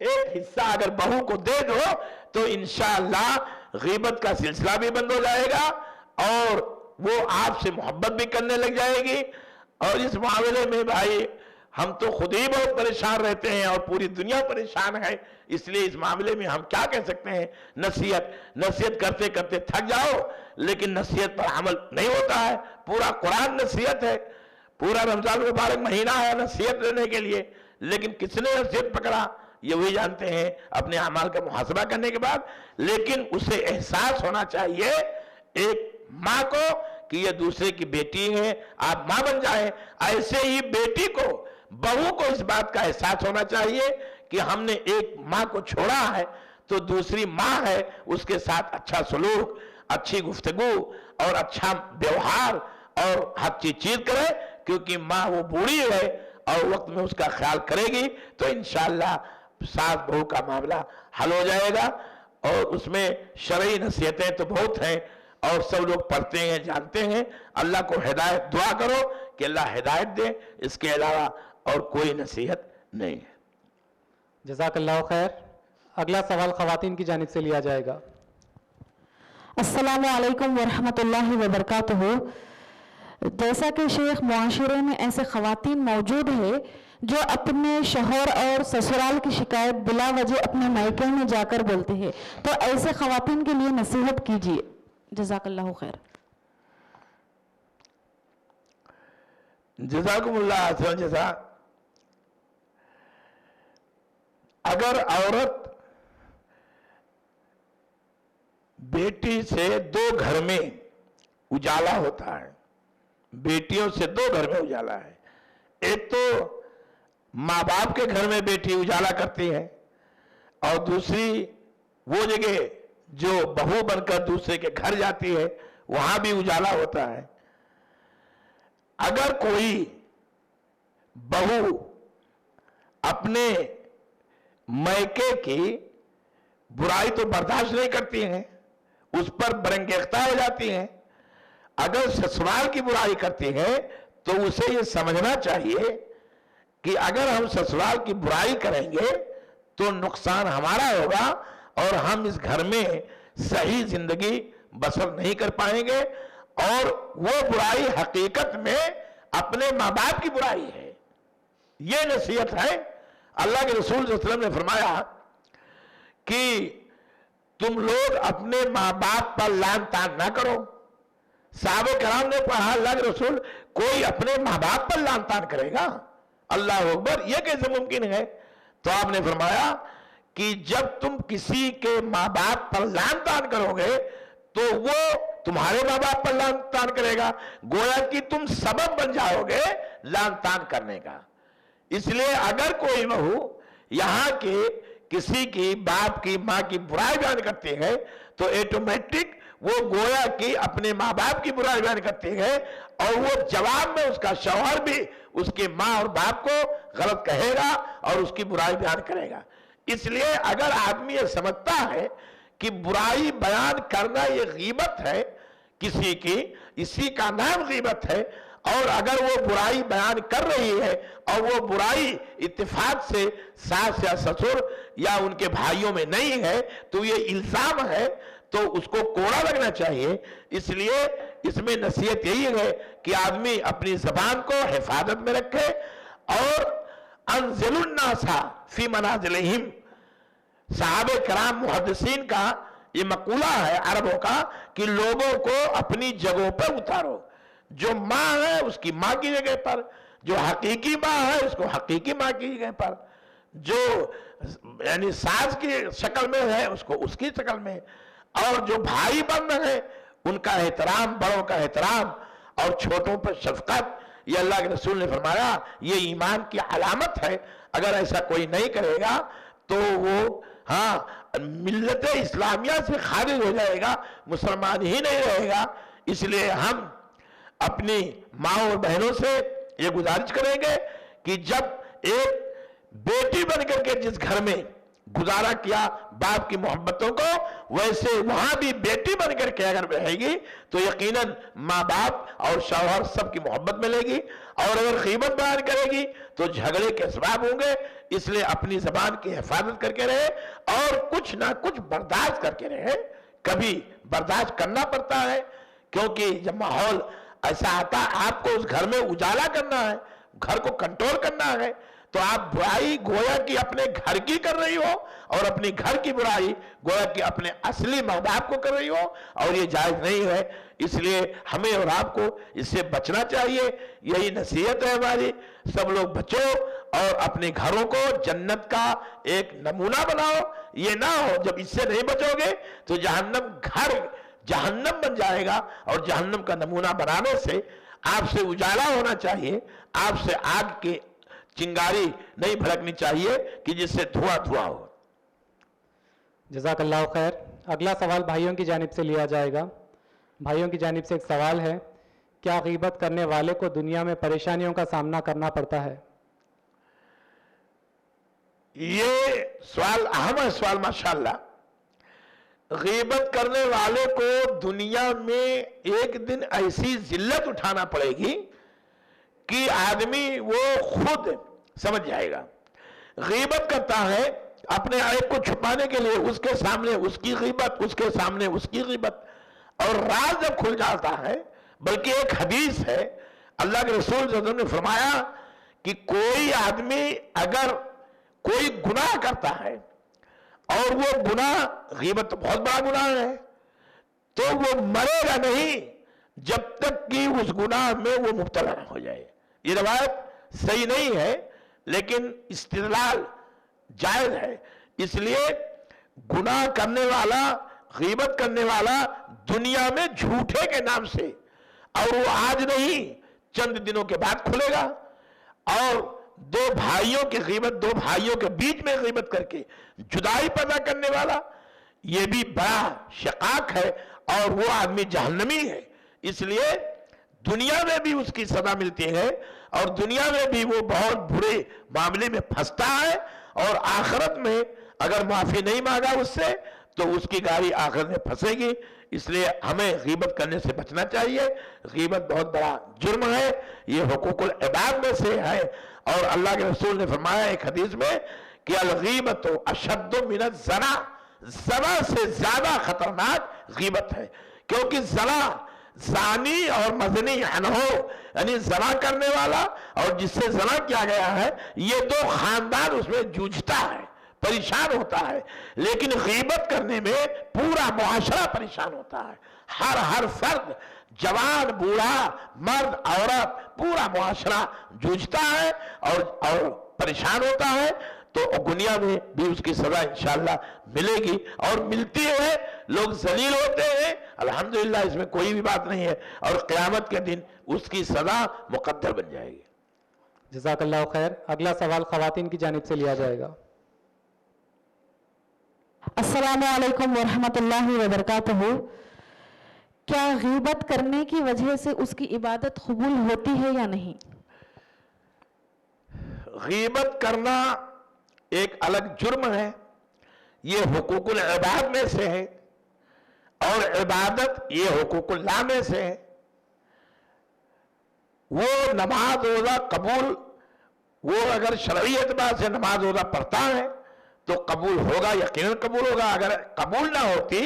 S2: ایک حصہ اگر بہو کو دے دو تو انشاءاللہ غیبت کا سلسلہ بھی بند ہو جائے گا اور وہ آپ سے محبت بھی کرنے لگ جائے گی. اور اس معاملے میں بھائی ہم تو خود ہی بہت پریشان رہتے ہیں اور پوری دنیا پریشان ہے. اس لیے اس معاملے میں ہم کیا کہہ سکتے ہیں؟ نصیحت کرتے کرتے تھک جاؤ لیکن نصیحت پر عمل نہیں ہوتا ہے. پورا قرآن نصیحت ہے, پورا رمضان مبارک مہینہ ہے نصیحت لینے کے لیے, لیکن کس نے نصیحت پکڑا یہ وہی جانتے ہیں اپنے اعمال کا محاسبہ کرنے کے بعد. لیکن اسے احساس ہونا چاہیے ایک ماں کو کہ یہ دوسرے کی بیٹی ہے, آپ ماں بن جائیں. ایسے ہی بیٹی کو, بہو کو اس بات کا احساس ہونا چاہیے کہ ہم نے ایک ماں کو چھوڑا ہے تو دوسری ماں ہے, اس کے ساتھ اچھا سلوک, اچھی گفتگو اور اچھا بیوہار اور ہر چیز کرے, کیونکہ ماں وہ بوڑھی ہے اور وقت میں اس کا خیال کرے گی تو انشاءاللہ ساس بہو کا معاملہ حل ہو جائے گا. اور اس میں شرعی نصیحتیں تو بہت ہیں اور سب لوگ پڑھتے ہیں جانتے ہیں. اللہ کو ہدایت, دعا کرو کہ اللہ ہدایت دے, اس کے علاوہ اور کوئی نصیحت نہیں ہے.
S1: جزاک اللہ خیر. اگلا سوال خواتین کی جانب سے لیا جائے گا.
S3: السلام علیکم ورحمۃ اللہ وبرکاتہ. جیسا کہ شیخ معاشرے میں ایسے خواتین موجود ہیں جو اپنے شوہر اور سسرال کی شکایت بلا وجہ اپنے مائکے میں جا کر بولتے ہیں, تو ایسے خواتین کے لیے نصیحت کیجیے. جزاک اللہ خیر.
S2: جزاکم اللہ خیر جزا. اگر عورت بیٹی سے دو گھر میں اجالا ہوتا ہے, بیٹیوں سے دو گھر میں اجالا ہے, ایک تو ماں باپ کے گھر میں بیٹی اجالا کرتی ہے اور دوسری وہ جگہ جو بہو بن کر دوسرے کے گھر جاتی ہے وہاں بھی اجالا ہوتا ہے. اگر کوئی بہو اپنے میکے کی برائی تو برداشت نہیں کرتی ہیں, اس پر برنگیختہ ہو جاتی ہیں, اگر سسرال کی برائی کرتی ہے تو اسے یہ سمجھنا چاہیے کہ اگر ہم سسرال کی برائی کریں گے تو نقصان ہمارا ہوگا اور ہم اس گھر میں صحیح زندگی بسر نہیں کر پائیں گے, اور وہ برائی حقیقت میں اپنے ماں باپ کی برائی ہے. یہ نصیحت ہے. اللہ کے رسول صلی اللہ علیہ وسلم نے فرمایا کہ تم لوگ اپنے ماں باپ پر لعن طعن نہ کرو. صحابہ کرام نے کہا اللہ کے رسول کوئی اپنے ماں باپ پر لعن طعن کرے گا؟ اللہ اکبر, یہ کیسے ممکن ہے؟ تو آپ نے فرمایا کہ جب تم کسی کے ماں باپ پر لعن طعن کرو گے تو وہ تمہارے ماں باپ پر لعن طعن کرے گا, گویا کہ تم سبب بن جاؤ گے لعن طعن کرنے کا. اس لیے اگر کوئی بہو یہاں کے کسی کی باپ کی ماں کی برائی بیان کرتی ہے تو ایٹومیٹک وہ گویا کہ اپنے ماں باپ کی برائی بیان کرتی ہے اور وہ جواب میں اس کا شوہر بھی اس کے ماں اور باپ کو غلط کہے گا اور اس کی برائی بیان کرے گا. اس لیے اگر آدمی یہ سمجھتا ہے کہ برائی بیان کرنا یہ غیبت ہے کسی کی, اسی کا نام غیبت ہے, اور اگر وہ برائی بیان کر رہی ہے اور وہ برائی اتفاق سے ساس یا سسر یا ان کے بھائیوں میں نہیں ہے تو یہ الزام ہے, تو اس کو کوڑا لگنا چاہیے. اس لیے اس میں نصیحت یہی ہے کہ آدمی اپنی زبان کو حفاظت میں رکھے اور انزل الناس فی منازلہم. صحابہ کرام محدثین کا یہ مقولہ ہے عربوں کا کہ لوگوں کو اپنی جگہوں پر اتارو. جو ماں ہے اس کی ماں کی جگہ پر, جو حقیقی ماں ہے اس کو حقیقی ماں کی جگہ پر, جو یعنی ساس کی شکل میں ہے اس کو اس کی شکل میں, اور جو بھائی بن رہے ان کا احترام, بڑوں کا احترام اور چھوٹوں پر شفقت. یہ اللہ کے رسول نے فرمایا یہ ایمان کی علامت ہے. اگر ایسا کوئی نہیں کرے گا تو وہ ملت اسلامیہ سے خارج ہو جائے گا, مسلمان ہی نہیں رہے گا. اس لیے ہم اپنی ماں اور بہنوں سے یہ گزارش کریں گے کہ جب ایک بیٹی بن کر کے جس گھر میں گزارا کیا باپ کی محبتوں کو, ویسے وہاں بھی بیٹی بن کر کے اگر رہے گی تو یقیناً ماں باپ اور شوہر سب کی محبت ملے گی. اور اگر غیبت بیان کرے گی تو جھگڑے کے اسباب ہوں گے. اس لیے اپنی زبان کی حفاظت کر کے رہے اور کچھ نہ کچھ برداشت کر کے رہے. کبھی برداشت کرنا پڑتا ہے کیونکہ جب ماحول ایسا آتا آپ کو اس گھر میں اجالا کرنا ہے, گھر کو کنٹرول کرنا ہے, تو آپ برائی گویا کہ اپنے گھر کی کر رہی ہو اور اپنی گھر کی برائی گویا کہ اپنے اصلی ماں باپ کو کر رہی ہو, اور یہ جائز نہیں ہے. اس لیے ہمیں اور آپ کو اس سے بچنا چاہیے. یہی نصیحت ہے ہماری. سب لوگ بچو اور اپنے گھروں کو جنت کا ایک نمونہ بناؤ. یہ نہ ہو جب اس سے نہیں بچو گے تو جہنم گھر جہنم بن جائے گا, اور جہنم کا نمونہ بنانے سے آپ سے اجالا ہونا چاہیے, آپ سے آگ کی چنگاری نہیں بھڑکنی چاہیے کہ جس سے دھواں دھواں ہو.
S1: جزاک اللہ خیر. اگلا سوال بھائیوں کی جانب سے لیا جائے گا. بھائیوں کی جانب سے ایک سوال ہے, کیا غیبت کرنے والے کو دنیا میں پریشانیوں کا سامنا کرنا پڑتا ہے؟
S2: یہ سوال اہم ہے سوال ماشاءاللہ. غیبت کرنے والے کو دنیا میں ایک دن ایسی ذلت اٹھانا پڑے گی کہ آدمی وہ خود سمجھ جائے گا. غیبت کرتا ہے اپنے عیب کو چھپانے کے لیے, اس کے سامنے اس کی غیبت, اس کے سامنے اس کی غیبت, اور راز جب کھل جاتا ہے. بلکہ ایک حدیث ہے, اللہ کے رسول صلی اللہ علیہ وسلم نے فرمایا کہ کوئی آدمی اگر کوئی گناہ کرتا ہے اور وہ گناہ, غیبت تو بہت بڑا گناہ ہے, تو وہ مرے گا نہیں جب تک کہ اس گناہ میں وہ مبتلا نہ ہو جائے. یہ روایت صحیح نہیں ہے لیکن استدلال جائز ہے. اس لیے گناہ کرنے والا, غیبت کرنے والا دنیا میں جھوٹے کے نام سے, اور وہ آج نہیں چند دنوں کے بعد کھلے گا. اور دو بھائیوں کی غیبت, دو بھائیوں کے بیچ میں غیبت کر کے جدائی پیدا کرنے والا, یہ بھی بڑا شقاق ہے اور وہ آدمی جہنمی ہے. اس لیے دنیا میں بھی اس کی سزا ملتی ہے اور دنیا میں بھی وہ بہت برے معاملے میں پھنستا ہے, اور آخرت میں اگر معافی نہیں مانگا اس سے تو اس کی گاڑی آخرت میں پھنسے گی. اس لیے ہمیں غیبت کرنے سے بچنا چاہیے. غیبت بہت بڑا جرم ہے, یہ حقوق العباد میں سے ہے, اور اللہ کے رسول نے فرمایا ایک حدیث میں کہ الغیبت اشد من الزنا, زنا سے زیادہ خطرناک غیبت ہے. کیونکہ زنا, زانی اور مزنی انہو, یعنی زنا کرنے والا اور جس سے زنا کیا گیا ہے, یہ دو خاندان اس میں جوجھتا ہے, پریشان ہوتا ہے. لیکن غیبت کرنے میں پورا معاشرہ پریشان ہوتا ہے. ہر فرد, جوان بوڑھا مرد عورت, پورا معاشرہ جوجھتا ہے اور پریشان ہوتا ہے. تو دنیا میں بھی اس کی سزا انشاءاللہ ملے گی اور ملتی ہے. لوگ ذلیل ہوتے ہیں, الحمدللہ اس میں کوئی بھی بات نہیں ہے, اور قیامت کے دن اس کی سزا مقدر بن جائے گی.
S1: جزاک اللہ خیر. اگلا سوال خواتین کی جانب سے لیا جائے گا.
S3: السلام علیکم ورحمۃ اللہ وبرکاتہ. کیا غیبت کرنے کی وجہ سے اس کی عبادت قبول ہوتی ہے یا نہیں؟
S2: غیبت کرنا ایک الگ جرم ہے, یہ حقوق العباد میں سے ہے, اور عبادت یہ حقوق اللہ میں سے ہے. وہ نماز روزہ قبول, وہ اگر شرعی اعتبار سے نماز روزہ پڑھتا ہے تو قبول ہوگا, یقیناً قبول ہوگا. اگر قبول نہ ہوتی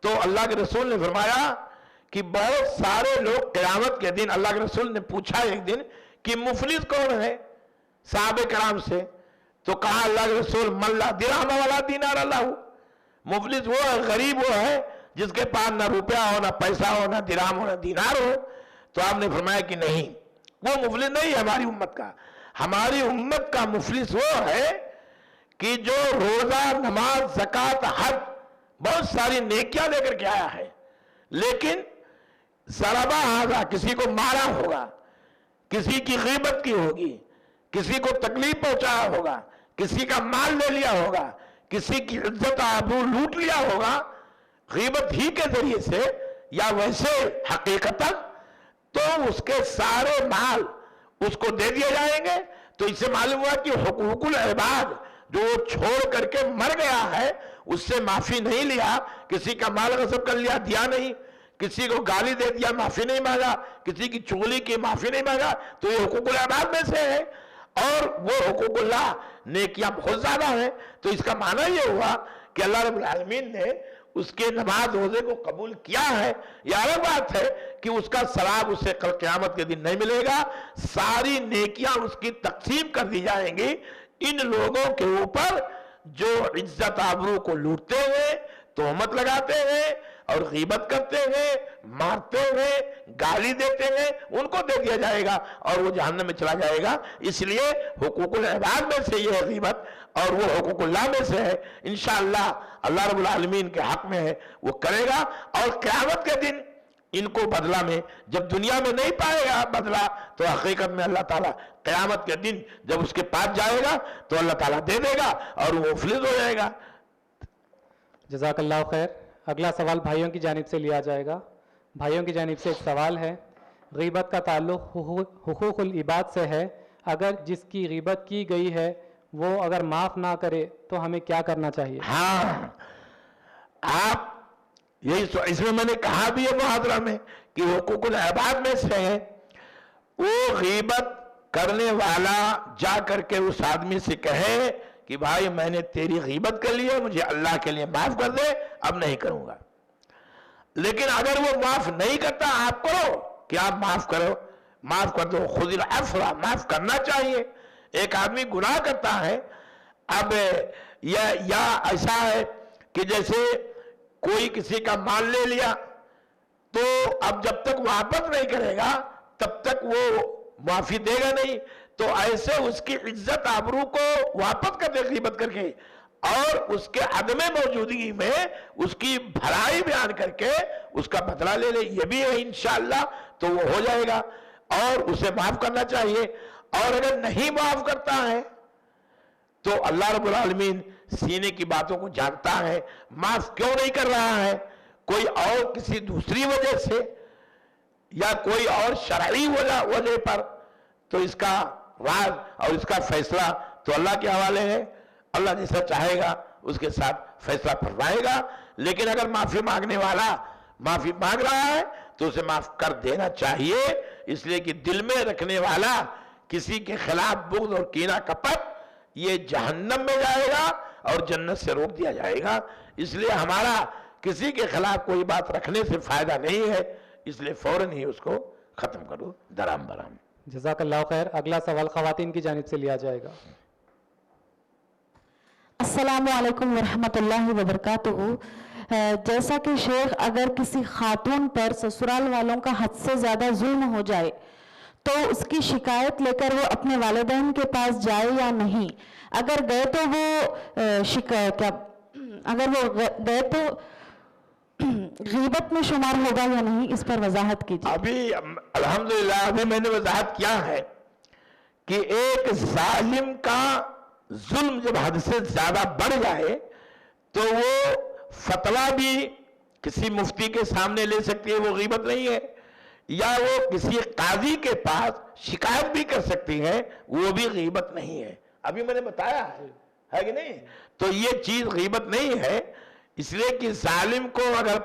S2: تو اللہ کے رسول نے فرمایا کہ بہت سارے لوگ قیامت کے دن, اللہ کے رسول نے پوچھا ایک دن کہ مفلس کون ہے صحابہ کرام سے, تو کہا اللہ کے رسول من لا درہم ولا دینار اللہ. مفلس وہ ہے, غریب وہ ہے جس کے پاس نہ روپیہ ہو, نہ پیسہ ہو, نہ درہم ہو, نہ دینار ہو. تو آپ نے فرمایا کہ نہیں, وہ مفلس نہیں ہے ہماری امت کا. ہماری امت کا مفلس وہ ہے کہ جو روزہ, نماز, زکوٰۃ, حج, بہت ساری نیکیاں لے کر کے آیا ہے, لیکن ضربہ ہذا, کسی کو مارا ہوگا, کسی کی غیبت کی ہوگی, کسی کو تکلیف پہنچایا ہوگا, کسی کا مال لے لیا ہوگا, کسی کی عزت آبرو لوٹ لیا ہوگا غیبت ہی کے ذریعے سے یا ویسے حقیقتاً, تو اس کے سارے مال اس کو دے دیے جائیں گے. تو اس سے معلوم ہوا کہ حقوق العباد جو وہ چھوڑ کر کے مر گیا ہے اس سے معافی نہیں لیا. کسی کا مال غصب کر لیا, دیا نہیں, کسی کو گالی دے دیا, معافی نہیں مانگا, کسی کی چغلی کی معافی نہیں مانگا, تو یہ حقوق العباد میں سے ہے. اور وہ حقوق اللہ نیکیاں بہت زیادہ ہیں، تو اس کا معنی یہ ہوا کہ اللہ رب العالمین نے اس کے نماز روزے کو قبول کیا ہے۔ یہ الگ بات ہے کہ اس کا ثواب اسے کل قیامت کے دن نہیں ملے گا، ساری نیکیاں اس کی تقسیم کر دی جائیں گی ان لوگوں کے اوپر جو عزت آبرو کو لوٹتے ہیں، تہمت لگاتے ہیں اور غیبت کرتے ہیں، مارتے ہیں، گالی دیتے ہیں، ان کو دے دیا جائے گا اور وہ جہنم میں چلا جائے گا۔ اس لیے حقوق العباد میں سے یہ ہے غیبت، اور وہ حقوق اللہ میں سے ہے۔ انشاءاللہ اللہ رب العالمین کے حق میں ہے، وہ کرے گا، اور قیامت کے دن ان کو بدلہ میں، جب دنیا میں نہیں پائے گا بدلہ، تو حقیقت میں اللہ تعالیٰ قیامت کے دن جب اس کے پاس جائے گا تو اللہ تعالیٰ دے دے گا اور وہ مفلس ہو جائے گا۔
S1: جزاک اللہ خیر۔ اگلا سوال بھائیوں کی جانب سے لیا جائے گا۔ بھائیوں کی جانب سے ایک سوال ہے، غیبت کا تعلق حقوق العباد سے ہے، اگر جس کی غیبت کی گئی ہے وہ اگر معاف نہ کرے تو ہمیں کیا کرنا چاہیے؟
S2: ہاں، آپ یہی اس میں نے کہا بھی ہے محاضرہ میں کہ حقوق العباد میں سے ہے، وہ غیبت کرنے والا جا کر کے اس آدمی سے کہے کہ بھائی میں نے تیری غیبت کر لی ہے، مجھے اللہ کے لیے معاف کر دے، اب نہیں کروں گا۔ لیکن اگر وہ معاف نہیں کرتا، آپ کرو کہ آپ معاف کرو، معاف کر دو، خذ العفو، معاف کرنا چاہیے۔ ایک آدمی گناہ کرتا ہے، اب یا ایسا ہے کہ جیسے کوئی کسی کا مال لے لیا، تو اب جب تک واپس نہیں کرے گا تب تک وہ معافی دے گا نہیں، تو ایسے اس کی عزت آبرو کو واپس کر دے غیبت کر کے، اور اس کے عدم موجودگی میں اس کی بھلائی بیان کر کے اس کا بدلہ لے لے، یہ بھی ہے انشاءاللہ، تو وہ ہو جائے گا، اور اسے معاف کرنا چاہیے۔ اور اگر نہیں معاف کرتا ہے تو اللہ رب العالمین سینے کی باتوں کو جانتا ہے، معاف کیوں نہیں کر رہا ہے، کوئی اور کسی دوسری وجہ سے یا کوئی اور شرعی وجہ پر، تو اس کا راز اور اس کا فیصلہ تو اللہ کے حوالے ہے، اللہ جیسا چاہے گا اس کے ساتھ فیصلہ فرمائے گا۔ لیکن اگر معافی مانگنے والا معافی مانگ رہا ہے تو اسے معاف کر دینا چاہیے، اس لیے کہ دل میں رکھنے والا کسی کے خلاف بغض اور کینہ کپٹ، یہ جہنم میں جائے گا اور جنت سے روک دیا جائے گا۔ اس لیے ہمارا کسی کے خلاف کوئی بات رکھنے سے فائدہ نہیں ہے، اس لیے فوراً ہی اس کو ختم کرو، درام برام۔
S1: جزاک اللہ خیر۔ اگلا سوال خواتین کی جانب سے لیا جائے گا۔
S3: السلام علیکم ورحمۃ اللہ وبرکاتہ۔ جیسا کہ شیخ، اگر کسی خاتون پر سسرال والوں کا حد سے زیادہ ظلم ہو جائے تو اس کی شکایت لے کر وہ اپنے والدین کے پاس جائے یا نہیں؟ اگر گئے تو غیبت میں شمار ہوگا یا نہیں، اس پر وضاحت کیجیے۔
S2: ابھی الحمدللہ ابھی میں نے وضاحت کیا ہے کہ ایک ظالم کا ظلم جب حد سے زیادہ بڑھ جائے تو وہ فتویٰ بھی کسی مفتی کے سامنے لے سکتی ہے، وہ غیبت نہیں ہے، یا وہ کسی قاضی کے پاس شکایت بھی کر سکتی ہے، وہ بھی غیبت نہیں ہے۔ ابھی میں نے بتایا ہے کہ نہیں؟ تو یہ چیز غیبت نہیں ہے، اس لیے کہ ظالم کو اگر،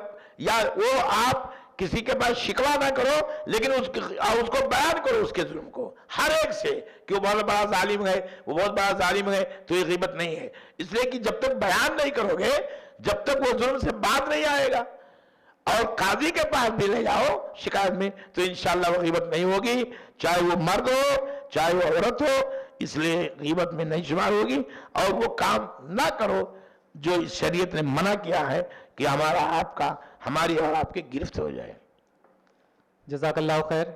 S2: یا وہ آپ کسی کے پاس شکوہ نہ کرو لیکن اس کو بیان کرو، اس کے ظلم کو ہر ایک سے کہ وہ بہت بڑا ظالم ہے، وہ بہت بڑا ظالم ہے، تو یہ غیبت نہیں ہے۔ اس لیے کہ جب تک بیان نہیں کرو گے، جب تک وہ ظلم سے بات نہیں آئے گا، اور قاضی کے پاس بھی لے جاؤ شکایت میں، تو انشاءاللہ وہ غیبت نہیں ہوگی، چاہے وہ مرد ہو چاہے وہ عورت ہو، اس لیے غیبت میں نہیں شمار ہوگی۔ اور وہ کام نہ کرو جو اس شریعت نے منع کیا ہے کہ ہماری اور آپ کی گرفت ہو جائے۔
S1: جزاک اللہ خیر۔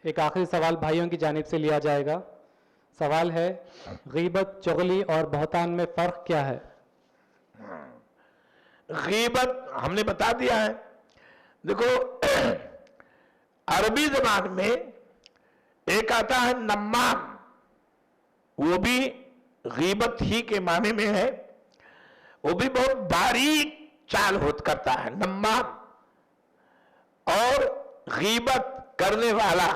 S1: ایک آخری سوال بھائیوں کی جانب سے لیا جائے گا۔ سوال ہے، غیبت، چغلی اور بہتان میں فرق کیا ہے؟
S2: غیبت ہم نے بتا دیا ہے۔ دیکھو عربی زبان میں ایک آتا ہے نمام، وہ بھی غیبت ہی کے معنی میں ہے، وہ بھی بہت باریک چال کرتا ہے نمام، اور غیبت کرنے والا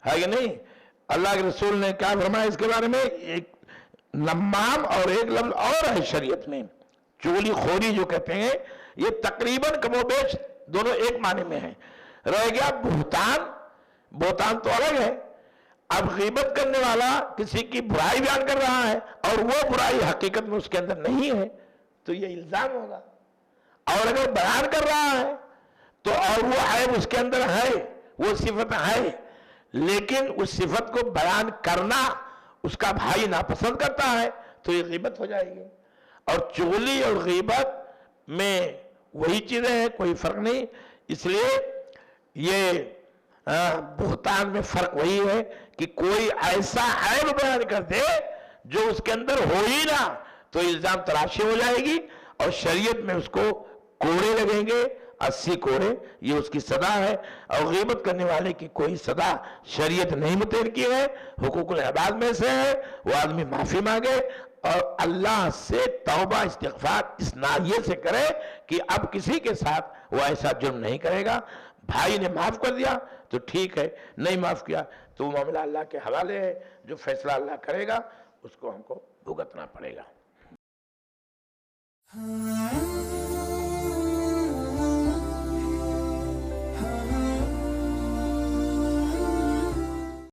S2: ہے کہ نہیں؟ اللہ کے رسول نے کیا فرمایا اس کے بارے میں؟ ایک نمام اور ایک لفظ اور ہے شریعت میں، چغلی خوری جو کہتے ہیں، یہ تقریباً کم و بیش دونوں ایک معنی میں ہیں۔ رہ گیا بہتان، بہتان تو الگ ہے، اب غیبت کرنے والا کسی کی برائی بیان کر رہا ہے اور وہ برائی حقیقت میں اس کے اندر نہیں ہے تو یہ الزام ہوگا، اور اگر بیان کر رہا ہے تو اور وہ عیب اس کے اندر ہے، وہ صفت ہے، لیکن اس صفت کو بیان کرنا اس کا بھائی ناپسند کرتا ہے تو یہ غیبت ہو جائے گی۔ اور چغلی اور غیبت میں وہی چیزیں ہیں، کوئی فرق نہیں، اس لیے یہ بہتان میں فرق وہی ہے کہ کوئی ایسا عیب بیان کر دے جو اس کے اندر ہو ہی نہ، تو الزام تراشی ہو جائے گی اور شریعت میں اس کو کوڑے لگیں گے، 80 کوڑے، یہ اس کی سزا ہے۔ اور غیبت کرنے والے کی کوئی سزا شریعت نہیں متعین کی ہے، حقوق العباد میں سے ہے، وہ آدمی معافی مانگے اور اللہ سے توبہ استغفار اس ناحیے سے کرے کہ اب کسی کے ساتھ وہ ایسا جرم نہیں کرے گا۔ بھائی نے معاف کر دیا تو ٹھیک ہے، نہیں معاف کیا تو وہ معاملہ اللہ کے حوالے ہے، جو فیصلہ اللہ کرے گا اس کو ہم کو بھگتنا پڑے گا۔